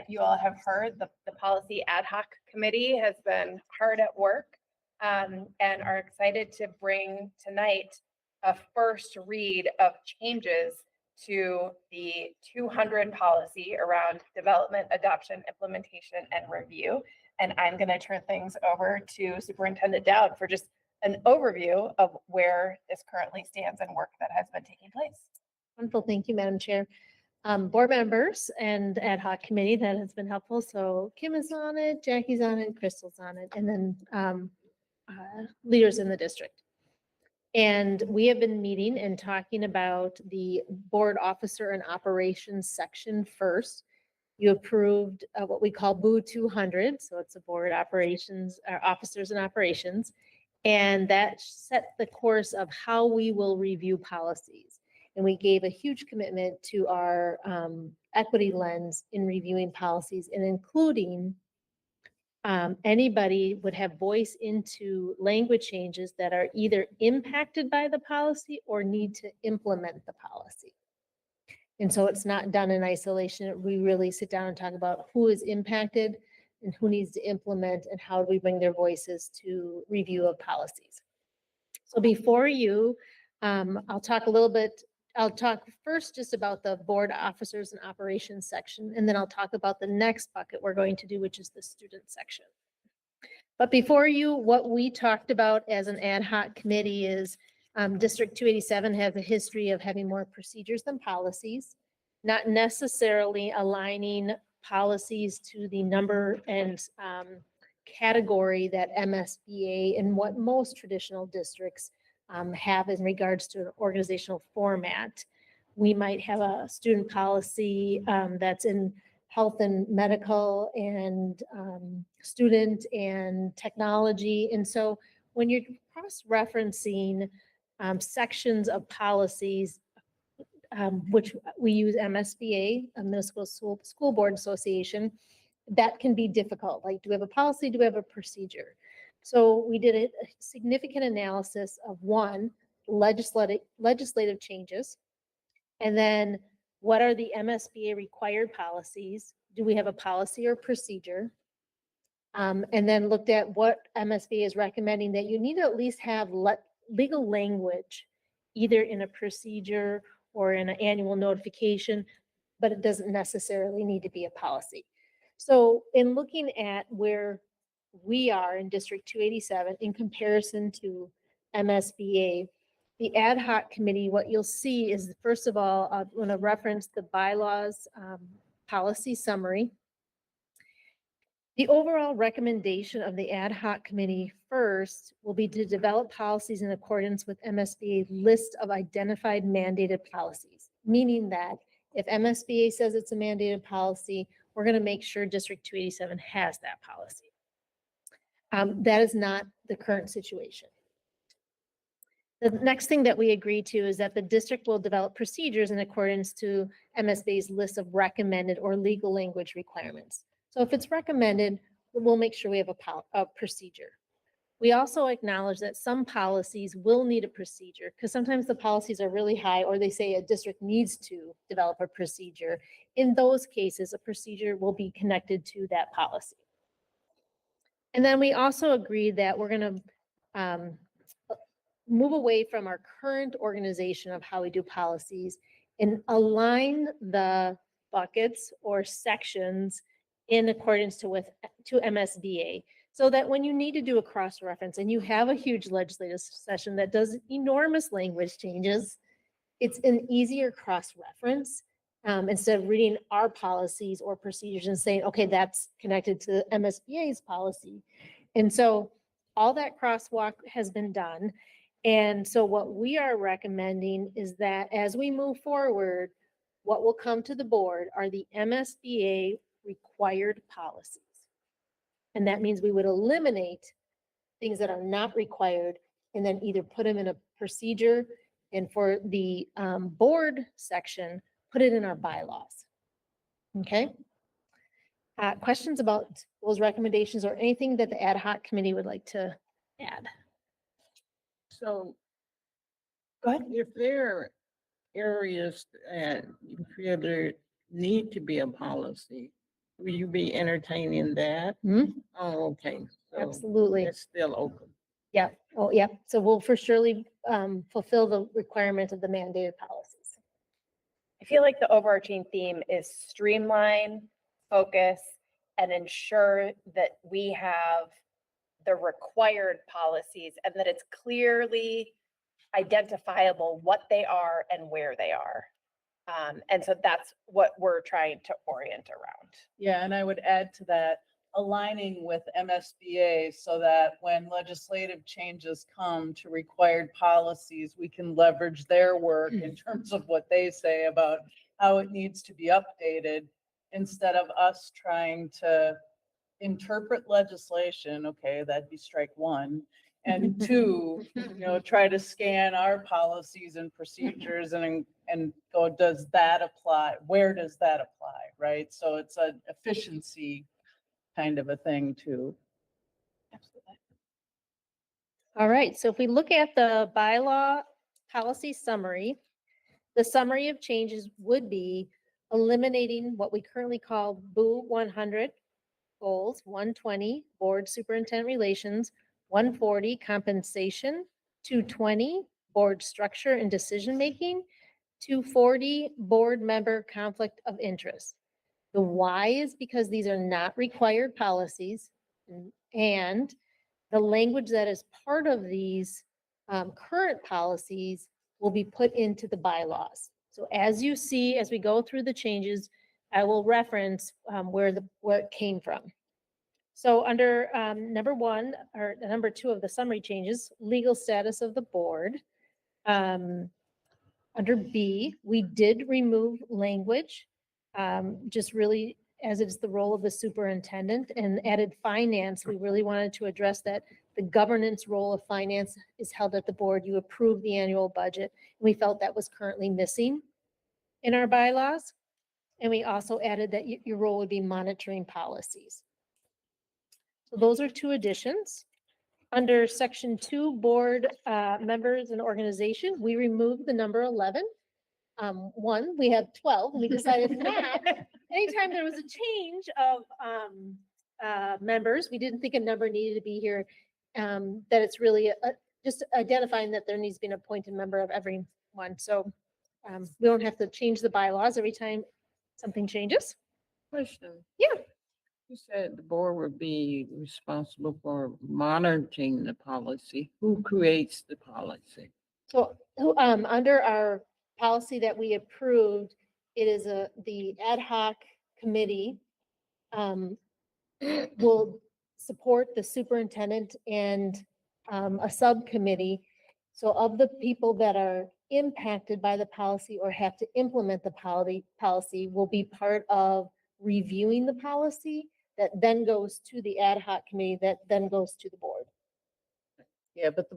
You all have heard the policy ad hoc committee has been hard at work and are excited to bring tonight a first read of changes to the 200 policy around development, adoption, implementation, and review. And I'm going to turn things over to Superintendent Dowd for just an overview of where this currently stands and work that has been taking place. Wonderful. Thank you, Madam Chair. Board members and ad hoc committee, that has been helpful. So Kim is on it, Jackie's on it, Crystal's on it, and then leaders in the district. And we have been meeting and talking about the board officer and operations section first. You approved what we call BOO 200. So it's a board operations, officers and operations. And that set the course of how we will review policies. And we gave a huge commitment to our equity lens in reviewing policies and including anybody would have voice into language changes that are either impacted by the policy or need to implement the policy. And so it's not done in isolation. We really sit down and talk about who is impacted and who needs to implement and how do we bring their voices to review of policies. So before you, I'll talk first just about the board officers and operations section, and then I'll talk about the next bucket we're going to do, which is the student section. But before you, what we talked about as an ad hoc committee is District 287 has a history of having more procedures than policies, not necessarily aligning policies to the number and category that MSBA and what most traditional districts have in regards to an organizational format. We might have a student policy that's in health and medical and student and technology. And so when you're cross-referencing sections of policies, which we use MSBA, a Middle School Board Association, that can be difficult. Like, do we have a policy? Do we have a procedure? So we did a significant analysis of one, legislative changes, and then what are the MSBA required policies? Do we have a policy or procedure? And then looked at what MSBA is recommending that you need to at least have legal language, either in a procedure or in an annual notification, but it doesn't necessarily need to be a policy. So in looking at where we are in District 287 in comparison to MSBA, the ad hoc committee, what you'll see is, first of all, I'm going to reference the bylaws policy summary. The overall recommendation of the ad hoc committee first will be to develop policies in accordance with MSBA's list of identified mandated policies, meaning that if MSBA says it's a mandated policy, we're going to make sure District 287 has that policy. That is not the current situation. The next thing that we agree to is that the district will develop procedures in accordance to MSBA's list of recommended or legal language requirements. So if it's recommended, we'll make sure we have a procedure. We also acknowledge that some policies will need a procedure because sometimes the policies are really high or they say a district needs to develop a procedure. In those cases, a procedure will be connected to that policy. And then we also agreed that we're going to move away from our current organization of how we do policies and align the buckets or sections in accordance to MSBA, so that when you need to do a cross-reference and you have a huge legislative session that does enormous language changes, it's an easier cross-reference. Instead of reading our policies or procedures and saying, okay, that's connected to the MSBA's policy. And so all that crosswalk has been done. And so what we are recommending is that as we move forward, what will come to the board are the MSBA required policies. And that means we would eliminate things that are not required and then either put them in a procedure, and for the board section, put it in our bylaws. Okay? Questions about those recommendations or anything that the ad hoc committee would like to add? So Go ahead. if there are areas that you feel there need to be a policy, will you be entertaining that? Mhm. Oh, okay. So Absolutely. it's still open. Yeah. Oh, yeah. So we'll for surely fulfill the requirement of the mandated policies. I feel like the overarching theme is streamline, focus, and ensure that we have the required policies and that it's clearly identifiable what they are and where they are. And so that's what we're trying to orient around. Yeah, and I would add to that, aligning with MSBA so that when legislative changes come to required policies, we can leverage their work in terms of what they say about how it needs to be updated, instead of us trying to interpret legislation. Okay, that'd be strike one. And two, try to scan our policies and procedures and go, does that apply? Where does that apply? Right? So it's an efficiency kind of a thing too. All right, so if we look at the bylaw policy summary, the summary of changes would be eliminating what we currently call BOO 100 goals, 120 board superintendent relations, 140 compensation, 220 board structure and decision-making, 240 board member conflict of interest. The why is because these are not required policies, and the language that is part of these current policies will be put into the bylaws. So as you see, as we go through the changes, I will reference where it came from. So under number one, or number two of the summary changes, legal status of the board. Under B, we did remove language, just really as it's the role of the superintendent, and added finance. We really wanted to address that the governance role of finance is held at the board. You approve the annual budget. We felt that was currently missing in our bylaws. And we also added that your role would be monitoring policies. So those are two additions. Under section 2, board members and organization, we removed the number 11. One, we have 12, and we decided not. Anytime there was a change of members, we didn't think a number needed to be here. That it's really just identifying that there needs to be an appointed member of every one. So we don't have to change the bylaws every time something changes. Question. Yeah. You said the board would be responsible for monitoring the policy. Who creates the policy? So under our policy that we approved, it is the ad hoc committee will support the superintendent and a subcommittee. So of the people that are impacted by the policy or have to implement the policy will be part of reviewing the policy that then goes to the ad hoc committee that then goes to the board. Yeah, but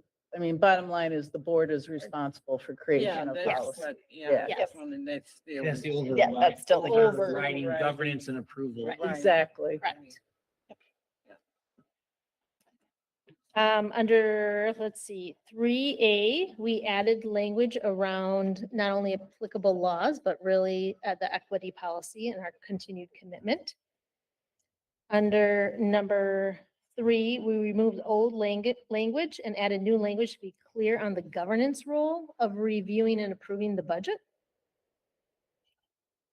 bottom line is the board is responsible for creation of policy. Yeah, Yes. that's one, and that's still. That's the Yeah, that's still the overriding Right. governance and approval. Right. Exactly. Correct. Under, let's see, 3A, we added language around not only applicable laws, but really the equity policy and our continued commitment. Under number 3, we removed old language and added new language to be clear on the governance role of reviewing and approving the budget.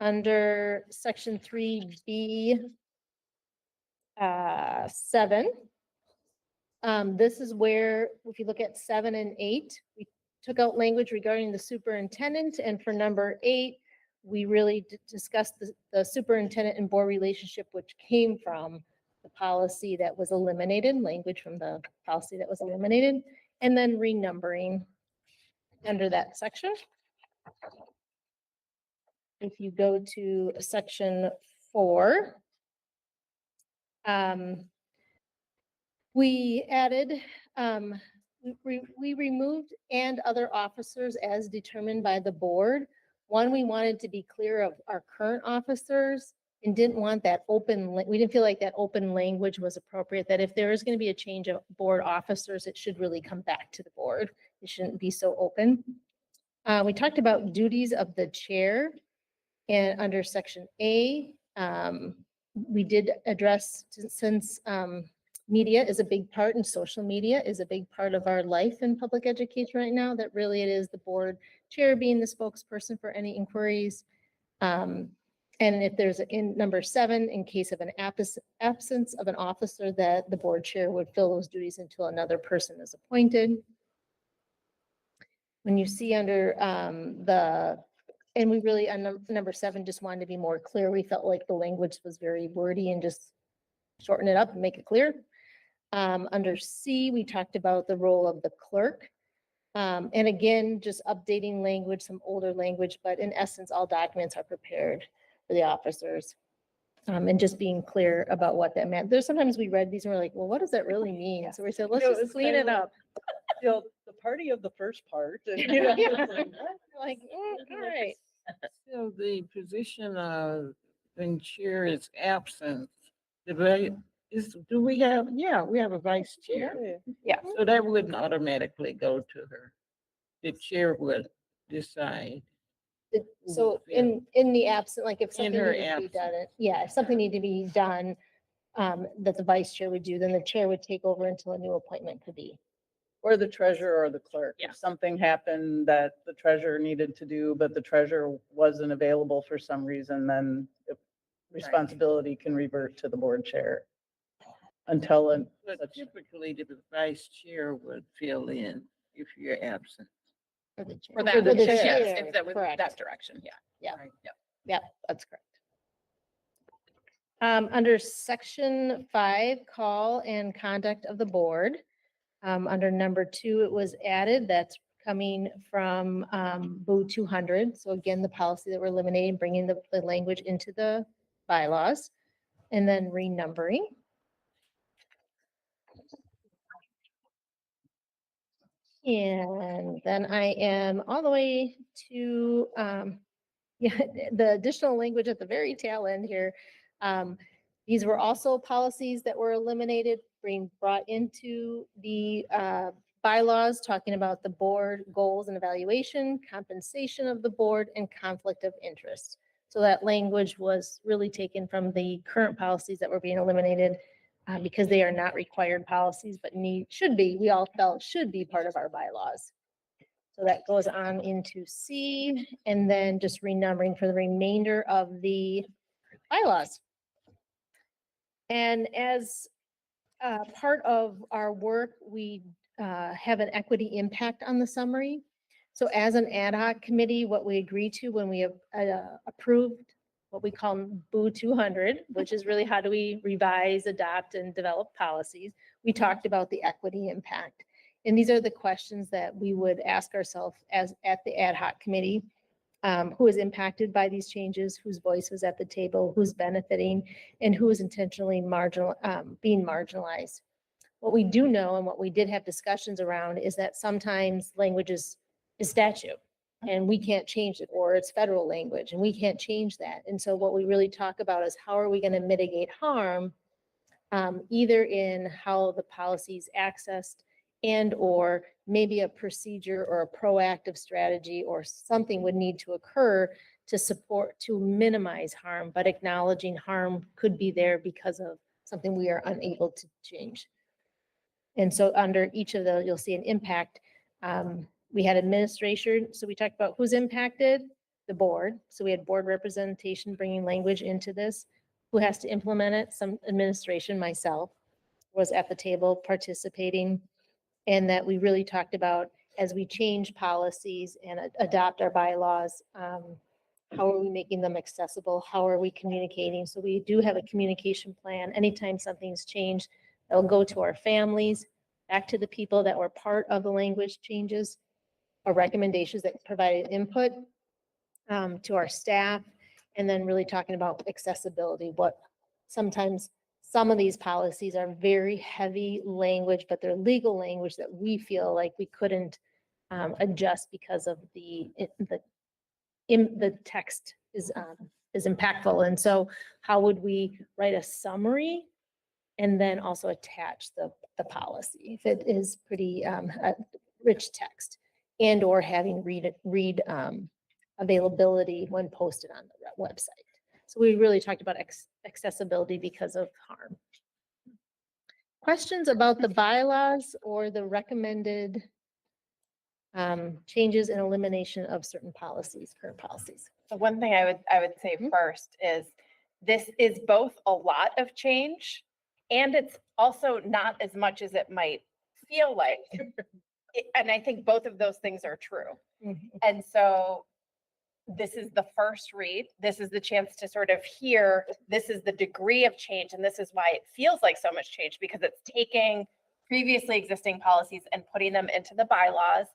Under section 3B, 7, this is where, if you look at 7 and 8, we took out language regarding the superintendent, and for number 8, we really discussed the superintendent and board relationship, which came from the policy that was eliminated, language from the policy that was eliminated, and then renumbering under that section. If you go to section 4, we added, we removed "and other officers as determined by the board." One, we wanted to be clear of our current officers and didn't want that open, we didn't feel like that open language was appropriate, that if there is going to be a change of board officers, it should really come back to the board. It shouldn't be so open. We talked about duties of the chair, and under section A, we did address, since media is a big part and social media is a big part of our life in public education right now, that really it is the board chair being the spokesperson for any inquiries. And if there's, in number 7, in case of an absence of an officer, that the board chair would fill those duties until another person is appointed. When you see under and we really, on number 7, just wanted to be more clear. We felt like the language was very wordy and just shorten it up and make it clear. Under C, we talked about the role of the clerk. And again, just updating language, some older language, but in essence, all documents are prepared for the officers. And just being clear about what that meant. There's sometimes we read these and we're like, well, what does that really mean? So we said, let's You know, just it's clean kind it of up. You know, the party of the first part. And, you know, Yeah. it's like, Like, all right. So the position of when chair is absent, do we have, yeah, we have a vice chair. Yeah. So that wouldn't automatically go to her. The chair would decide. So in the absent, like if something her needed to be absence. done, yeah, if something needed to be done, that the vice chair would do, then the chair would take over until a new appointment could be. or the treasurer or the clerk. If something happened that the treasurer needed to do, but the treasurer wasn't available for some reason, then the responsibility can revert to the board chair until But typically the vice chair would fill in if you're absent. For the chair. For that, For the yes, chair, if that was correct. that direction, yeah. Yeah. Right. Yeah, that's correct. Under section 5, call and conduct of the board. Under number 2, it was added, that's coming from BOO 200. So again, the policy that we're eliminating, bringing the language into the bylaws, and then renumbering. And then I am all the way to, yeah, the additional language at the very tail end here. These were also policies that were eliminated, being brought into the bylaws, talking about the board goals and evaluation, compensation of the board, and conflict of interest. So that language was really taken from the current policies that were being eliminated because they are not required policies, but should be, we all felt should be part of our bylaws. So that goes on into C, and then just renumbering for the remainder of the bylaws. And as part of our work, we have an equity impact on the summary. So as an ad hoc committee, what we agreed to when we approved what we call BOO 200, which is really how do we revise, adopt, and develop policies, we talked about the equity impact. And these are the questions that we would ask ourselves as at the ad hoc committee. Who is impacted by these changes, whose voice was at the table, who's benefiting, and who is intentionally being marginalized. What we do know and what we did have discussions around is that sometimes language is statute and we can't change it, or it's federal language and we can't change that. And so what we really talk about is how are we going to mitigate harm, either in how the policy is accessed and or maybe a procedure or a proactive strategy or something would need to occur to minimize harm, but acknowledging harm could be there because of something we are unable to change. And so under each of those, you'll see an impact. We had administration. So we talked about who's impacted, the board. So we had board representation bringing language into this. Who has to implement it? Some administration, myself, was at the table participating. And that we really talked about as we change policies and adopt our bylaws, how are we making them accessible? How are we communicating? So we do have a communication plan. Anytime something's changed, it'll go to our families, back to the people that were part of the language changes, or recommendations that provided input, to our staff, and then really talking about accessibility. What sometimes some of these policies are very heavy language, but they're legal language that we feel like we couldn't adjust because of the text is impactful. And so how would we write a summary and then also attach the policy if it is pretty rich text, and or having read availability when posted on the website. So we really talked about accessibility because of harm. Questions about the bylaws or the recommended changes and elimination of certain policies, current policies? So one thing I would say first is this is both a lot of change and it's also not as much as it might feel like. And I think both of those things are true. And so this is the first read. This is the chance to sort of hear, this is the degree of change. And this is why it feels like so much change, because it's taking previously existing policies and putting them into the bylaws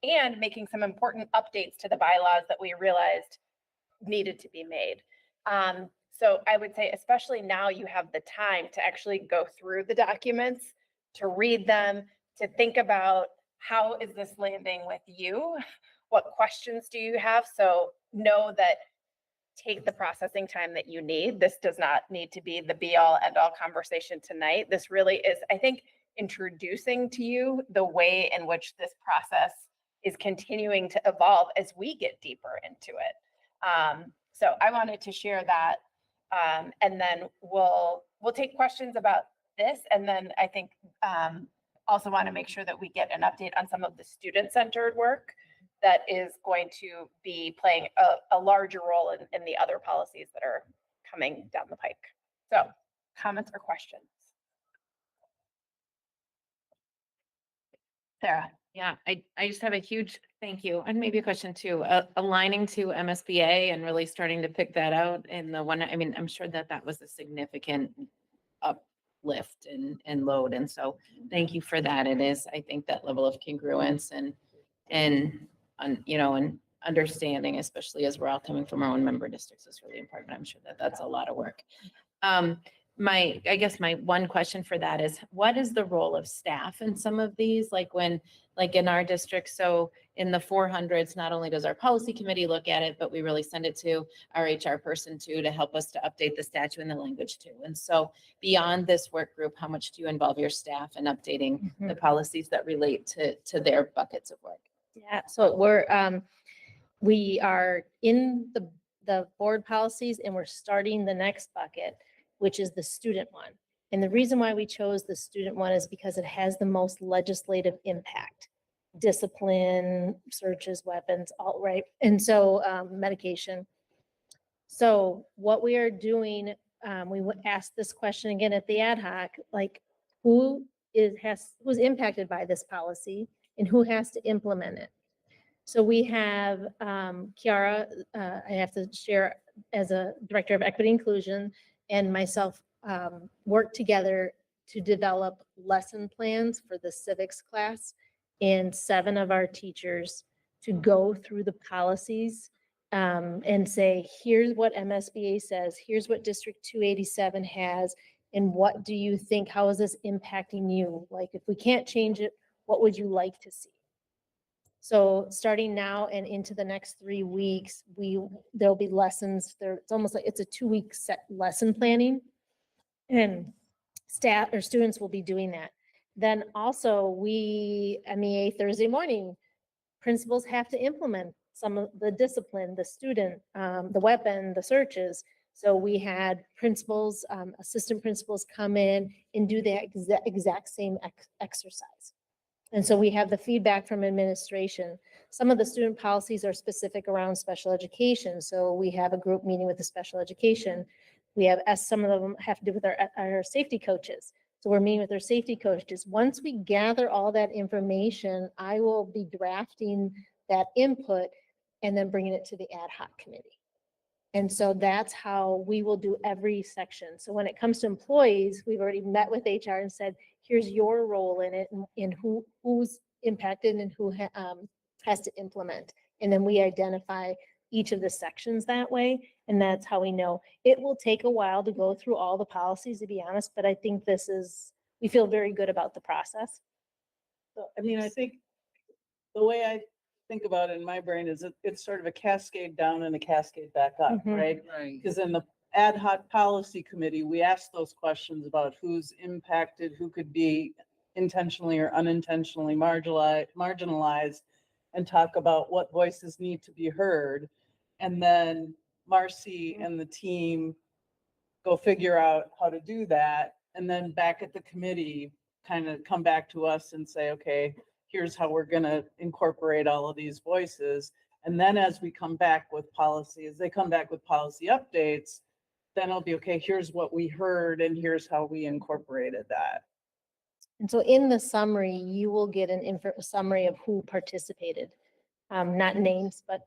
and making some important updates to the bylaws that we realized needed to be made. So I would say, especially now you have the time to actually go through the documents, to read them, to think about how is this landing with you? What questions do you have? So know that take the processing time that you need. This does not need to be the be all end all conversation tonight. This really is, I think, introducing to you the way in which this process is continuing to evolve as we get deeper into it. So I wanted to share that. And then we'll take questions about this. And then I think also want to make sure that we get an update on some of the student-centered work that is going to be playing a larger role in the other policies that are coming down the pike. So comments or questions? Sarah. Yeah, I just have a huge thank you and maybe a question too, aligning to MSBA and really starting to pick that out. And the one, I mean, I'm sure that was a significant uplift and load. And so thank you for that. It is, I think, that level of congruence and you know, and understanding, especially as we're all coming from our own member districts, is really important. I'm sure that's a lot of work. I guess my one question for that is, what is the role of staff in some of these? Like in our district, so in the 400s, not only does our policy committee look at it, but we really send it to our HR person too, to help us to update the statute and the language too. And so beyond this work group, how much do you involve your staff in updating the policies that relate to their buckets of work? Yeah, so we are in the board policies and we're starting the next bucket, which is the student one. And the reason why we chose the student one is because it has the most legislative impact. Discipline, searches, weapons, all right. And so medication. So what we are doing, we would ask this question again at the ad hoc, like who's impacted by this policy and who has to implement it. So we have Kiara, I have to share, as a director of equity inclusion, and myself work together to develop lesson plans for the civics class, and 7 of our teachers to go through the policies and say, here's what MSBA says, here's what District 287 has, and what do you think, how is this impacting you? Like, if we can't change it, what would you like to see? So starting now and into the next 3 weeks, there'll be lessons there. It's almost like it's a 2-week set lesson planning, and staff or students will be doing that. Then also MEA Thursday morning, principals have to implement some of the discipline, the student, the weapon, the searches. So we had principals, assistant principals come in and do the exact same exercise. And so we have the feedback from administration. Some of the student policies are specific around special education. So we have a group meeting with the special education. We have, as some of them have to do with our safety coaches. So we're meeting with our safety coaches. Once we gather all that information, I will be drafting that input and then bringing it to the ad hoc committee. And so that's how we will do every section. So when it comes to employees, we've already met with HR and said, here's your role in it and who's impacted and who has to implement. And then we identify each of the sections that way. And that's how we know. It will take a while to go through all the policies, to be honest, but I think we feel very good about the process. So, I mean, I think the way I think about it in my brain is it's sort of a cascade down and a cascade back up, Mhm. right? Right. Because in the ad hoc policy committee, we ask those questions about who's impacted, who could be intentionally or unintentionally marginalized, and talk about what voices need to be heard. And then Marcy and the team go figure out how to do that. And then back at the committee, kind of come back to us and say, okay, here's how we're gonna incorporate all of these voices. And then as we come back with policies, they come back with policy updates, then it'll be, okay, here's what we heard and here's how we incorporated that. And so in the summary, you will get a summary of who participated. Not names, but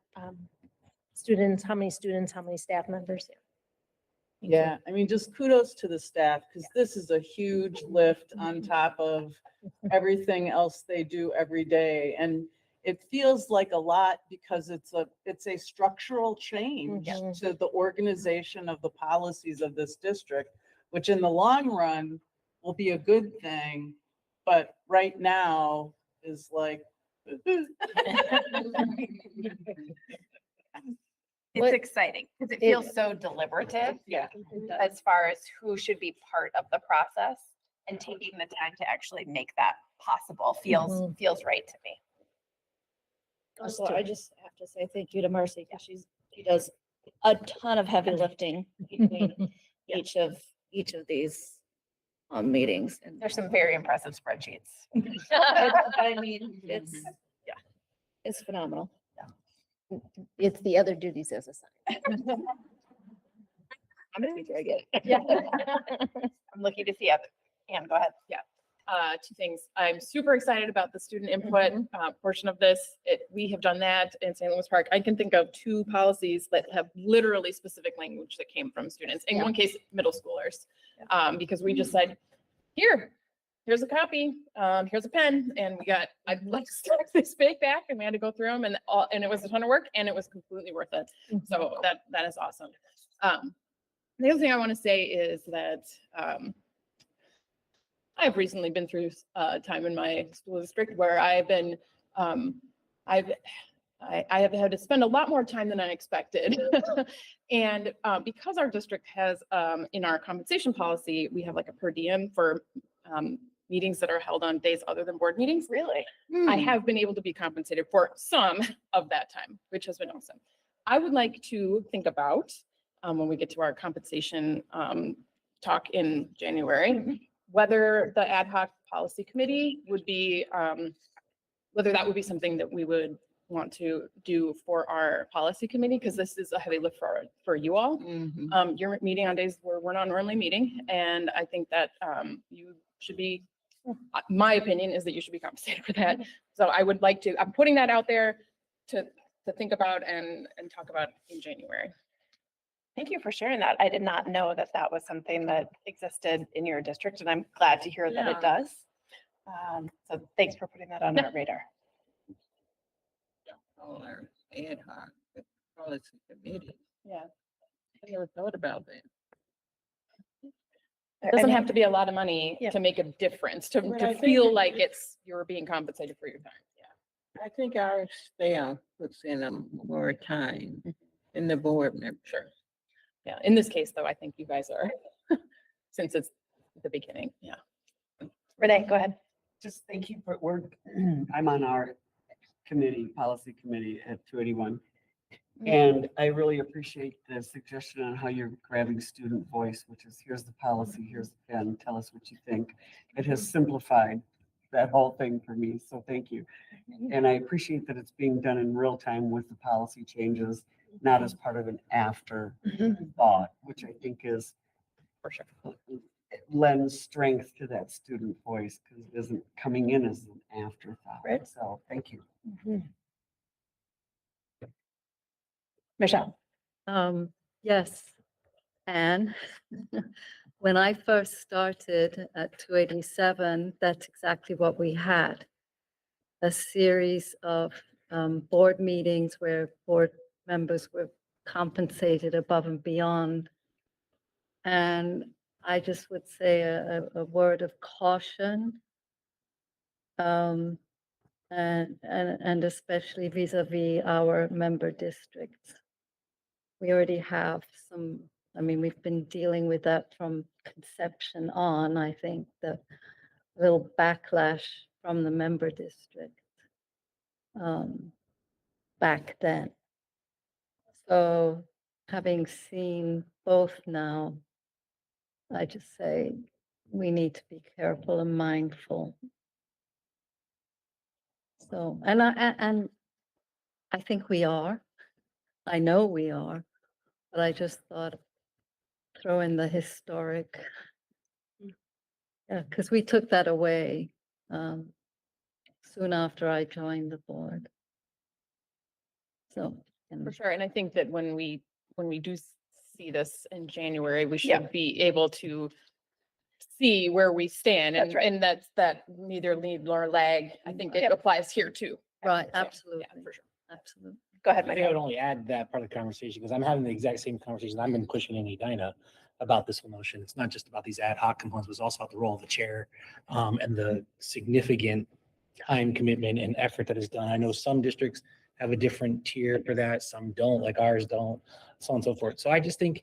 students, how many staff members. Yeah, I mean, just kudos to the staff, because this is a huge lift on top of everything else they do every day. And it feels like a lot because it's a structural change Mhm. to the organization of the policies of this district, which in the long run will be a good thing, but right now is like. It's exciting because it feels so deliberative. Yeah. As far as who should be part of the process, and taking the time to actually make that possible feels right to me. Also, I just have to say thank you to Marcy, because she does a ton of heavy lifting between each of these meetings. And There's some very impressive spreadsheets. I mean, it's phenomenal. It's the other duties as assigned. I'm a teacher, I get it. Yeah. I'm looking to see other. Anne, go ahead. Yeah. Two things. I'm super excited about the student input portion of this. We have done that in St. Louis Park. I can think of 2 policies that have literally specific language that came from students. In one case, middle schoolers, because we just said, here's a copy, here's a pen, and I like stuck this big back, and we had to go through them, and it was a ton of work, and it was completely worth it. So that is awesome. The other thing I want to say is that I've recently been through time in my school district where I have had to spend a lot more time than I expected. And because our district has, in our compensation policy, we have like a per diem for meetings that are held on days other than board meetings. Really? I have been able to be compensated for some of that time, which has been awesome. I would like to think about, when we get to our compensation talk in January, whether the ad hoc policy committee would be, whether that would be something that we would want to do for our policy committee, because this is a heavy lift for you all. You're meeting on days where we're not normally meeting, and I think that you should be, my opinion is that you should be compensated for that. So I would like to, I'm putting that out there to think about and talk about in January. Thank you for sharing that. I did not know that that was something that existed in your district, and I'm glad to hear that it does. So thanks for putting that on our radar. All our ad hoc policy committee. Yeah. I never thought about that. It doesn't have to be a lot of money to make a difference, But I to think feel it- like you're being compensated for your time. Yeah. I think our staff puts in more time than the board member. Sure. Yeah. In this case, though, I think you guys are, since it's the beginning. Yeah. Renee, go ahead. Just thank you for work. I'm on our committee, policy committee at 281. And I really appreciate the suggestion on how you're grabbing student voice, which is here's the policy, here's the pen, tell us what you think. It has simplified that whole thing for me, so thank you. And I appreciate that it's being done in real time with the policy changes, not as part of an after thought, which I think is for sure lends strength to that student voice because it isn't coming in as an afterthought. Right. So thank you. Michelle? Yes, Anne. When I first started at 287, that's exactly what we had. A series of board meetings where board members were compensated above and beyond. And I just would say a word of caution. And especially vis-a-vis our member districts. We already have some, I mean, we've been dealing with that from conception on, I think, the little backlash from the member district back then. So having seen both now, I just say we need to be careful and mindful. So, and I think we are. I know we are, but I just thought throw in the historic. Yeah, because we took that away soon after I joined the board. So, For sure. And I think that when we do see this in January, we Yeah. should be able to see where we stand. That's And, right. and that's that neither lead nor lag. I think it Yep. applies here too. right, So, absolutely, yeah, for sure. absolutely. Go ahead, I think I would Michael. only add that part of the conversation because I'm having the exact same conversation I've been pushing in Edina about this whole notion. It's not just about these ad hoc components, but it's also about the role of the chair and the significant time commitment and effort that is done. I know some districts have a different tier for that, some don't, like ours don't, so on and so forth. So I just think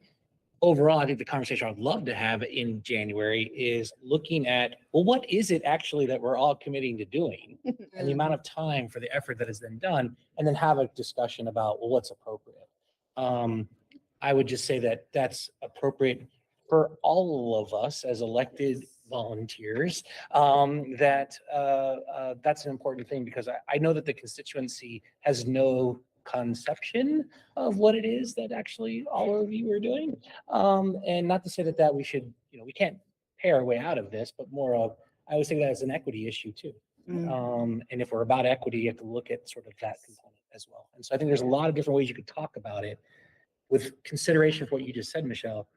overall, I think the conversation I'd love to have in January is looking at, well, what is it actually that we're all committing to doing? And the amount of time for the effort that is then done, and then have a discussion about, well, what's appropriate. I would just say that that's appropriate for all of us as elected volunteers. That's an important thing because I know that the constituency has no conception of what it is that actually all of you are doing. And not to say that we should, we can't pay our way out of this, but more of, I always think that as an equity issue too. And if we're about equity, you have to look at sort of that component as well. And so I think there's a lot of different ways you could talk about it with consideration for what you just said, Michelle,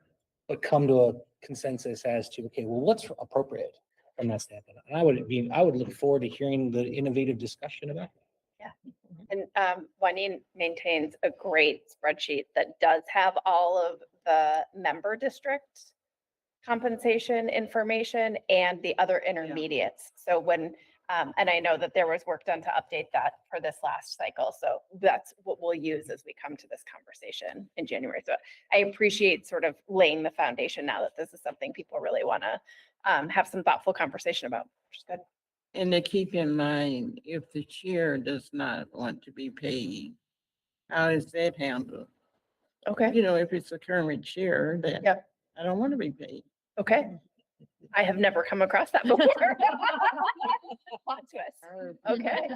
but come to a consensus as to, okay, well, what's appropriate from that standpoint? And I would look forward to hearing the innovative discussion about that. And Juanine maintains a great spreadsheet that does have all of the member district compensation information and the other intermediates. So when, and I know that there was work done to update that for this last cycle. So that's what we'll use as we come to this conversation in January. So I appreciate sort of laying the foundation now that this is something people really want to have some thoughtful conversation about, which is good. And to keep in mind, if the chair does not want to be paid, how is that handled? Okay. If it's a current chair, then Yep. I don't want to be paid. Okay. I have never come across that before. Plot twist. Okay.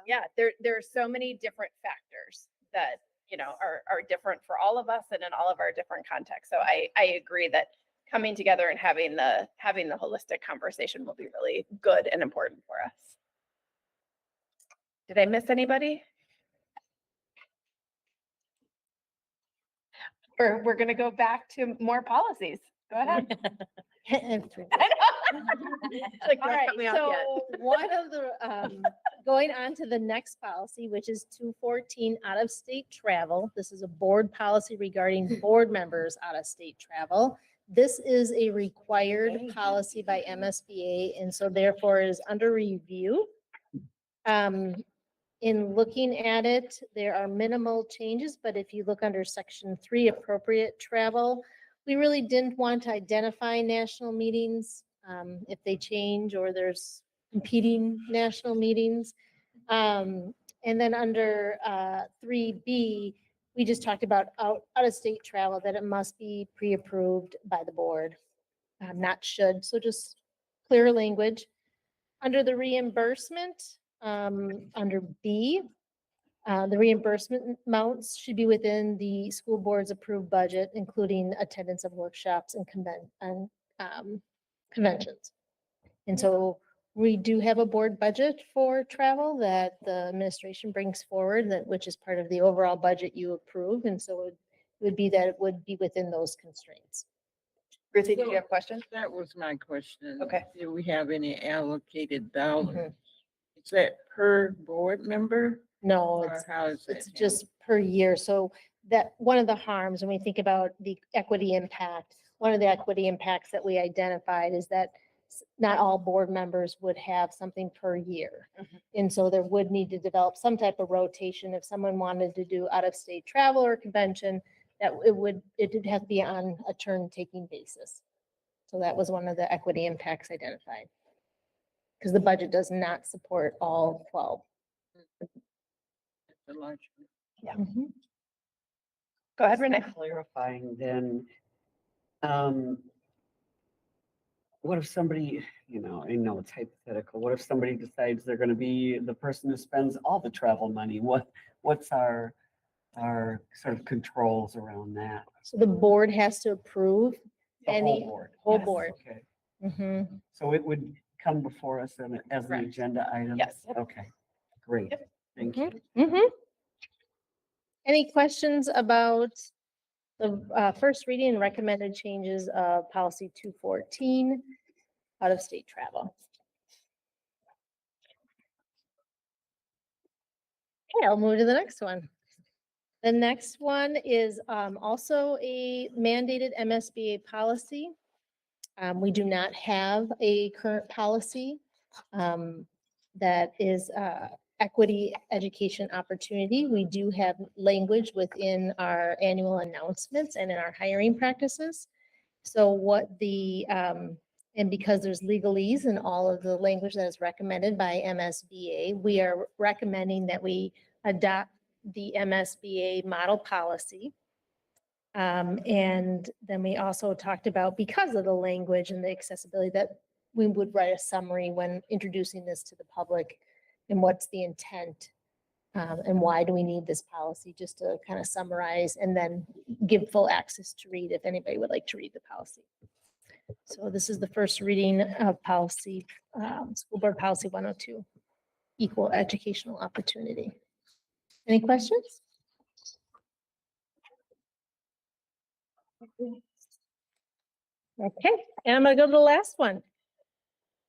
Yeah, there are so many different factors that, are different for all of us and in all of our different contexts. So I agree that coming together and having the holistic conversation will be really good and important for us. Did I miss anybody? Or we're going to go back to more policies. Go ahead. Like, All don't right, cut me off yet. so one of the, going on to the next policy, which is 214 out-of-state travel. This is a board policy regarding board members out-of-state travel. This is a required policy by MSBA, and so therefore is under review. In looking at it, there are minimal changes, but if you look under section 3, appropriate travel, we really didn't want to identify national meetings if they change or there's competing national meetings. And then under 3B, we just talked about out-of-state travel, that it must be pre-approved by the board, not should, so just clear language. Under the reimbursement, under B, The reimbursement amounts should be within the school board's approved budget, including attendance of workshops and conventions. And so we do have a board budget for travel that the administration brings forward, that which is part of the overall budget you approve. And so it would be that it would be within those constraints. Ruthie, did you have a question? That was my question. Okay. Do we have any allocated dollars? Mhm. Is that per board member? No, Or how is it's that just per year. So that one of the harms when we think about the equity impact, one of the equity impacts that we identified is that not all board members would have something per year. And so there would need to develop some type of rotation if someone wanted to do out of state travel or convention, that it did have to be on a turn taking basis. So that was one of the equity impacts identified. Because the budget does not support all 12. a large? Yeah. Mhm. Go ahead, Renee. Clarifying then, what if somebody, I know it's hypothetical, what if somebody decides they're gonna be the person who spends all the travel money? What's our sort of controls around that? So the board has to approve The any. whole board? Whole Yes, board. Okay, Mhm. so it would come before us as an Correct. agenda item? Yes. Okay, great, thank you. Mhm. Any questions about the first reading and recommended changes of policy 214, out of state travel? Okay, I'll move to the next one. The next one is also a mandated MSBA policy. We do not have a current policy that is equity education opportunity. We do have language within our annual announcements and in our hiring practices. So what and because there's legalese in all of the language that is recommended by MSBA, we are recommending that we adopt the MSBA model policy. And then we also talked about, because of the language and the accessibility, that we would write a summary when introducing this to the public and what's the intent and why do we need this policy, just to kind of summarize and then give full access to read if anybody would like to read the policy. So this is the first reading of policy, School Board Policy 102, equal educational opportunity. Any questions? Okay, and I'm gonna go to the last one.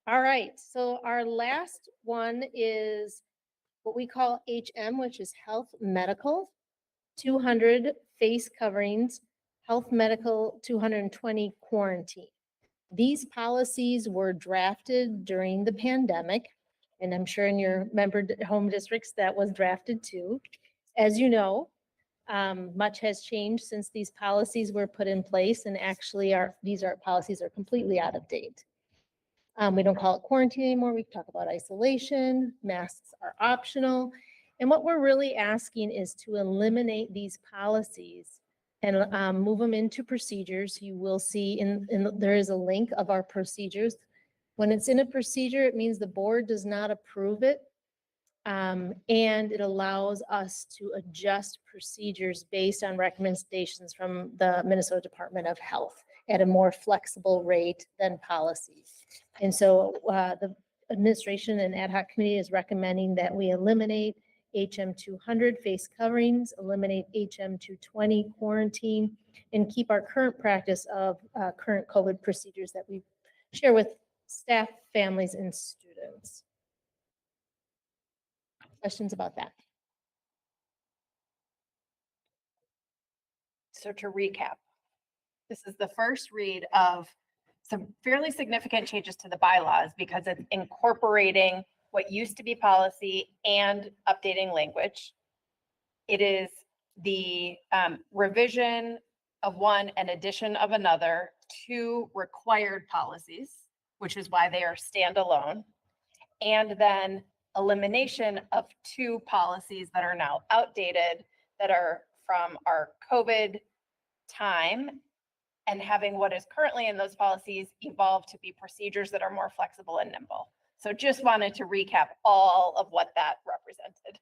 All right, so our last one is what we call HM, which is health medical, 200 face coverings, health medical, 220 quarantine. These policies were drafted during the pandemic, and I'm sure in your home districts that was drafted too. As you know, much has changed since these policies were put in place, and actually these policies are completely out of date. We don't call it quarantine anymore. We talk about isolation. Masks are optional. And what we're really asking is to eliminate these policies and move them into procedures. You will see there is a link of our procedures. When it's in a procedure, it means the board does not approve it. And it allows us to adjust procedures based on recommendations from the Minnesota Department of Health at a more flexible rate than policies. And so the administration and ad hoc committee is recommending that we eliminate HM 200 face coverings, eliminate HM 220 quarantine, and keep our current practice of current COVID procedures that we share with staff, families, and students. Questions about that? So to recap, this is the first read of some fairly significant changes to the bylaws because it's incorporating what used to be policy and updating language. It is the revision of one and addition of another to required policies, which is why they are standalone. And then elimination of 2 policies that are now outdated, that are from our COVID time, and having what is currently in those policies evolve to be procedures that are more flexible and nimble. So just wanted to recap all of what that represented.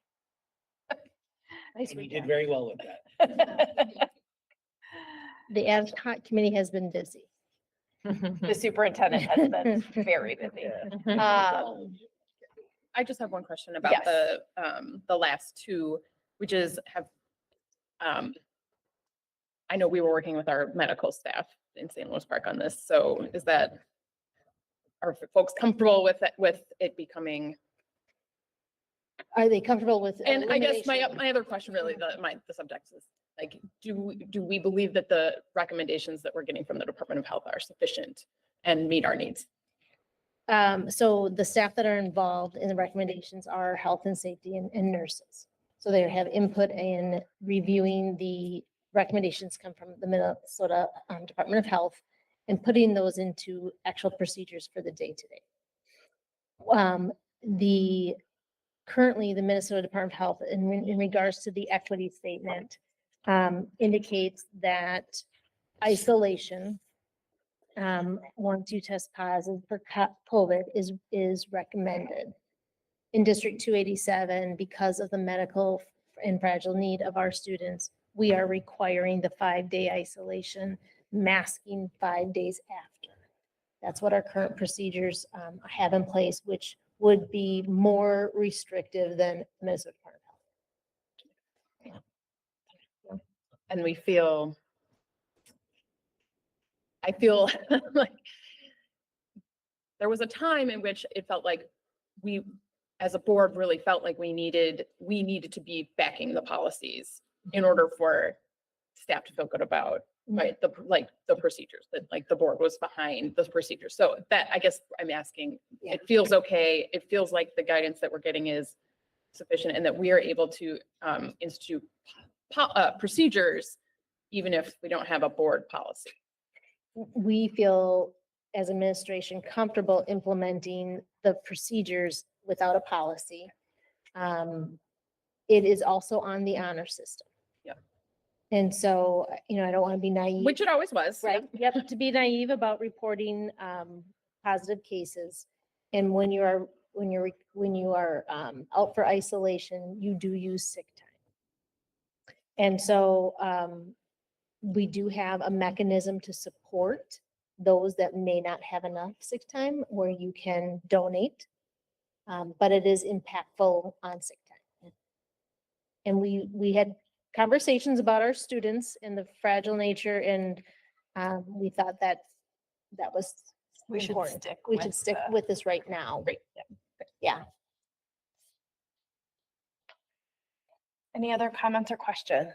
Nice And you recap. did very well with that. The ad hoc committee has been busy. The superintendent has been very busy. I just have one question about Yes. the last two, which is I know we were working with our medical staff in St. Louis Park on this, so are folks comfortable with it becoming? Are they comfortable with? And I guess elimination? my other question really, the subject is, like, do we believe that the recommendations that we're getting from the Department of Health are sufficient and meet our needs? So the staff that are involved in the recommendations are health and safety and nurses. So they have input in reviewing the recommendations come from the Minnesota Department of Health and putting those into actual procedures for the day-to-day. Currently, the Minnesota Department of Health in regards to the equity statement indicates that isolation, once you test positive for COVID is recommended. In District 287, because of the medical and fragile need of our students, we are requiring the 5-day isolation, masking 5 days after. That's what our current procedures have in place, which would be more restrictive than Minnesota Department of Health. And I feel like there was a time in which it felt like we, as a board, really felt like we needed to be backing the policies in order for staff to feel good about, right, the procedures, that like the board was behind those procedures. So that, I guess I'm asking, Yeah. it feels okay. It feels like the guidance that we're getting is sufficient and that we are able to institute procedures even if we don't have a board policy. We feel as administration comfortable implementing the procedures without a policy. It is also on the honor system. Yep. And so, I don't want to be naive. Which it always was. Right, yep, to be naive about reporting positive cases. And when you are out for isolation, you do use sick time. And so we do have a mechanism to support those that may not have enough sick time where you can donate. But it is impactful on sick time. And we had conversations about our students and the fragile nature, and we thought that was We should important. stick We with should stick the- with this right now. Great. Yeah. Any other comments or questions?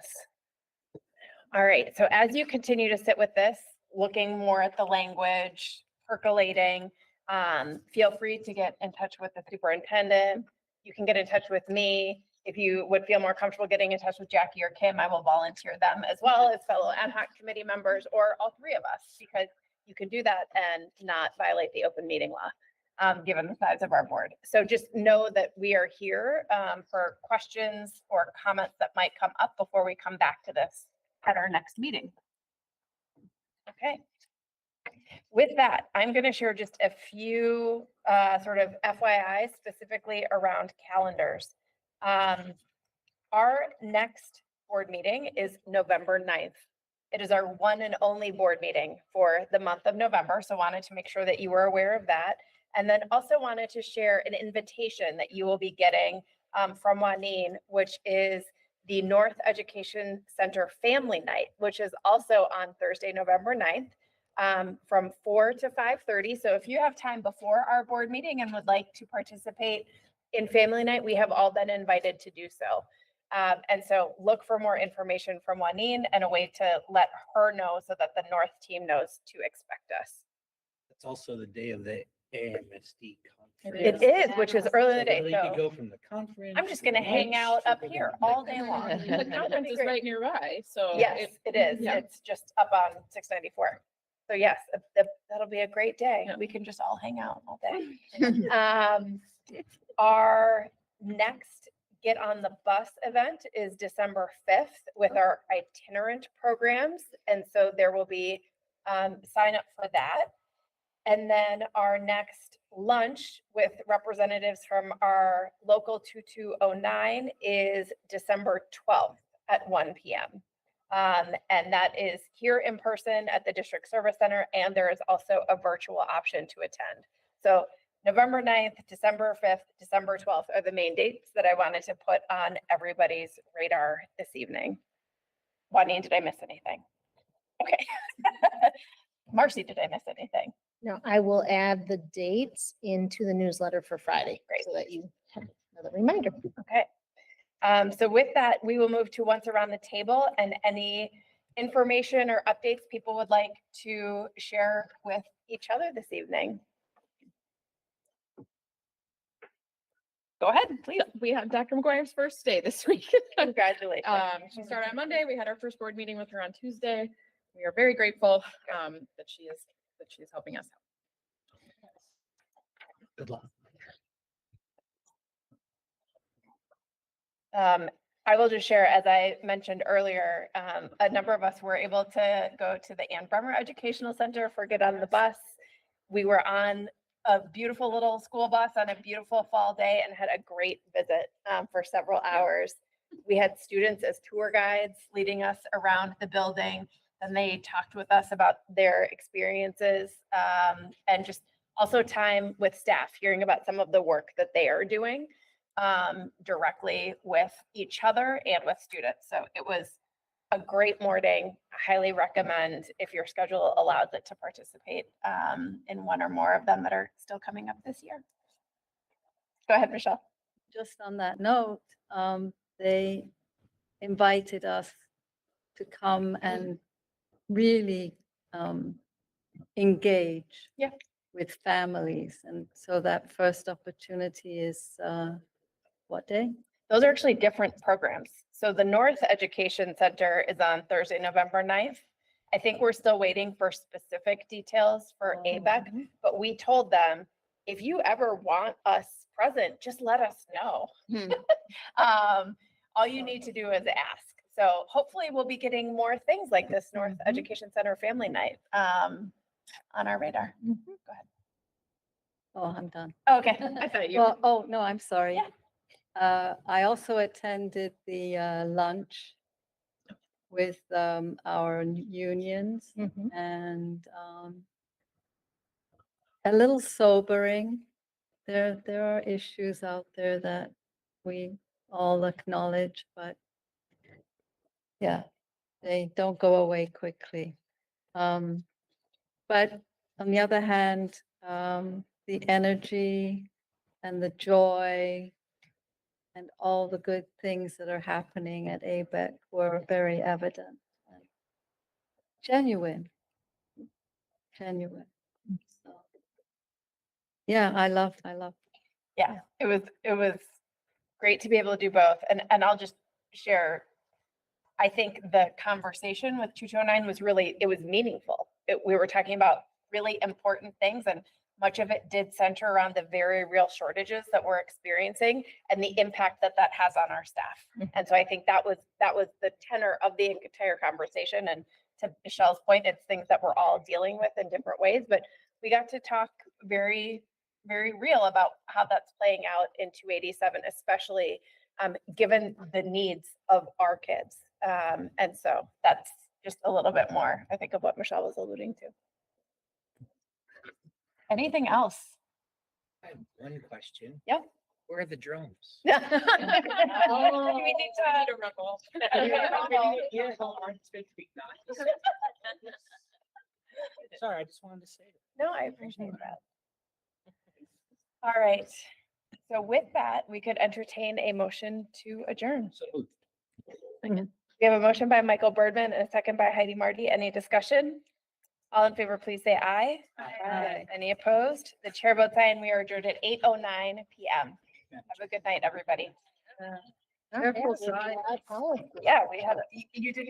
All right, so as you continue to sit with this, looking more at the language, percolating, feel free to get in touch with the superintendent. You can get in touch with me. If you would feel more comfortable getting in touch with Jackie or Kim, I will volunteer them as well as fellow ad hoc committee members, or all three of us, because you can do that and not violate the open meeting law, given the size of our board. So just know that we are here for questions or comments that might come up before we come back to this at our next meeting. Okay. With that, I'm going to share just a few sort of FYI specifically around calendars. Our next board meeting is November 9th. It is our one and only board meeting for the month of November. So wanted to make sure that you were aware of that. And then also wanted to share an invitation that you will be getting from Juanine, which is the North Education Center Family Night, which is also on Thursday, November 9th, from 4 to 5:30. So if you have time before our board meeting and would like to participate in Family Night, we have all been invited to do so. And so look for more information from Juanine and a way to let her know so that the North team knows to expect us. It's also the day of the AMSD conference. It is, which is early in the day. So you could So go from the conference. I'm just gonna hang out up here all day long. The conference is right nearby, so. Yes, it is. Yeah. It's just up on 694. So yes, that'll be a great day. We can just all hang out all day. Our next Get on the Bus event is December 5th with our itinerant programs. And so there will be sign up for that. And then our next lunch with representatives from our local 2209 is December 12th at 1 p.m. And that is here in person at the District Service Center, and there is also a virtual option to attend. So November 9th, December 5th, December 12th are the main dates that I wanted to put on everybody's radar this evening. Juanine, did I miss anything? Okay. Marcy, did I miss anything? No, I will add the dates into the newsletter for Friday, so that you have another reminder. Okay. So with that, we will move to once around the table and any information or updates people would like to share with each other this evening. Go ahead, please. We had Dr. McGuire's first day this week. Congratulations. She started on Monday. We had our first board meeting with her on Tuesday. We are very grateful that she is helping us out. Good luck. I will just share, as I mentioned earlier, a number of us were able to go to the Ann Bremmer Educational Center for Get on the Bus. We were on a beautiful little school bus on a beautiful fall day and had a great visit for several hours. We had students as tour guides leading us around the building, and they talked with us about their experiences and just also time with staff, hearing about some of the work that they are doing directly with each other and with students. So it was a great morning. I highly recommend, if your schedule allows it, to participate in one or more of them that are still coming up this year. Go ahead, Michelle. Just on that note, they invited us to come and really engage with families. And so that first opportunity is what day? Those are actually different programs. So the North Education Center is on Thursday, November 9th. I think we're still waiting for specific details for ABEC, but we told them, if you ever want us present, just let us know. All you need to do is ask. So hopefully we'll be getting more things like this North Education Center Family Night on our radar. Go ahead. Oh, I'm done. Okay. I thought you. Well, oh, no, I'm sorry. I also attended the lunch with our unions and a little sobering. There are issues out there that we all acknowledge, but yeah, they don't go away quickly. But on the other hand, the energy and the joy and all the good things that are happening at ABEC were very evident. And genuine. So, yeah, I love. Yeah, it was great to be able to do both. And I'll just share, I think the conversation with 2209 was really, it was meaningful. We were talking about really important things, and much of it did center around the very real shortages that we're experiencing and the impact that that has on our staff. And so I think that was the tenor of the entire conversation. And to Michelle's point, it's things that we're all dealing with in different ways, but we got to talk very, very real about how that's playing out in 287, especially given the needs of our kids. And so that's just a little bit more, I think, of what Michelle was alluding to. Anything else? I have one question. Yep. Where are the drones? We need to rumble. Sorry, I just wanted to say that. No, I appreciate that. All right. So with that, we could entertain a motion to adjourn. We have a motion by Michael Birdman and a second by Heidi Marty. Any discussion? All in favor, please say aye. Aye. Any opposed? The chair votes aye, and we are adjourned at 8:09 p.m. Have a good night, everybody. Careful, Yeah, Sai. I apologize. Yeah, we had, you did.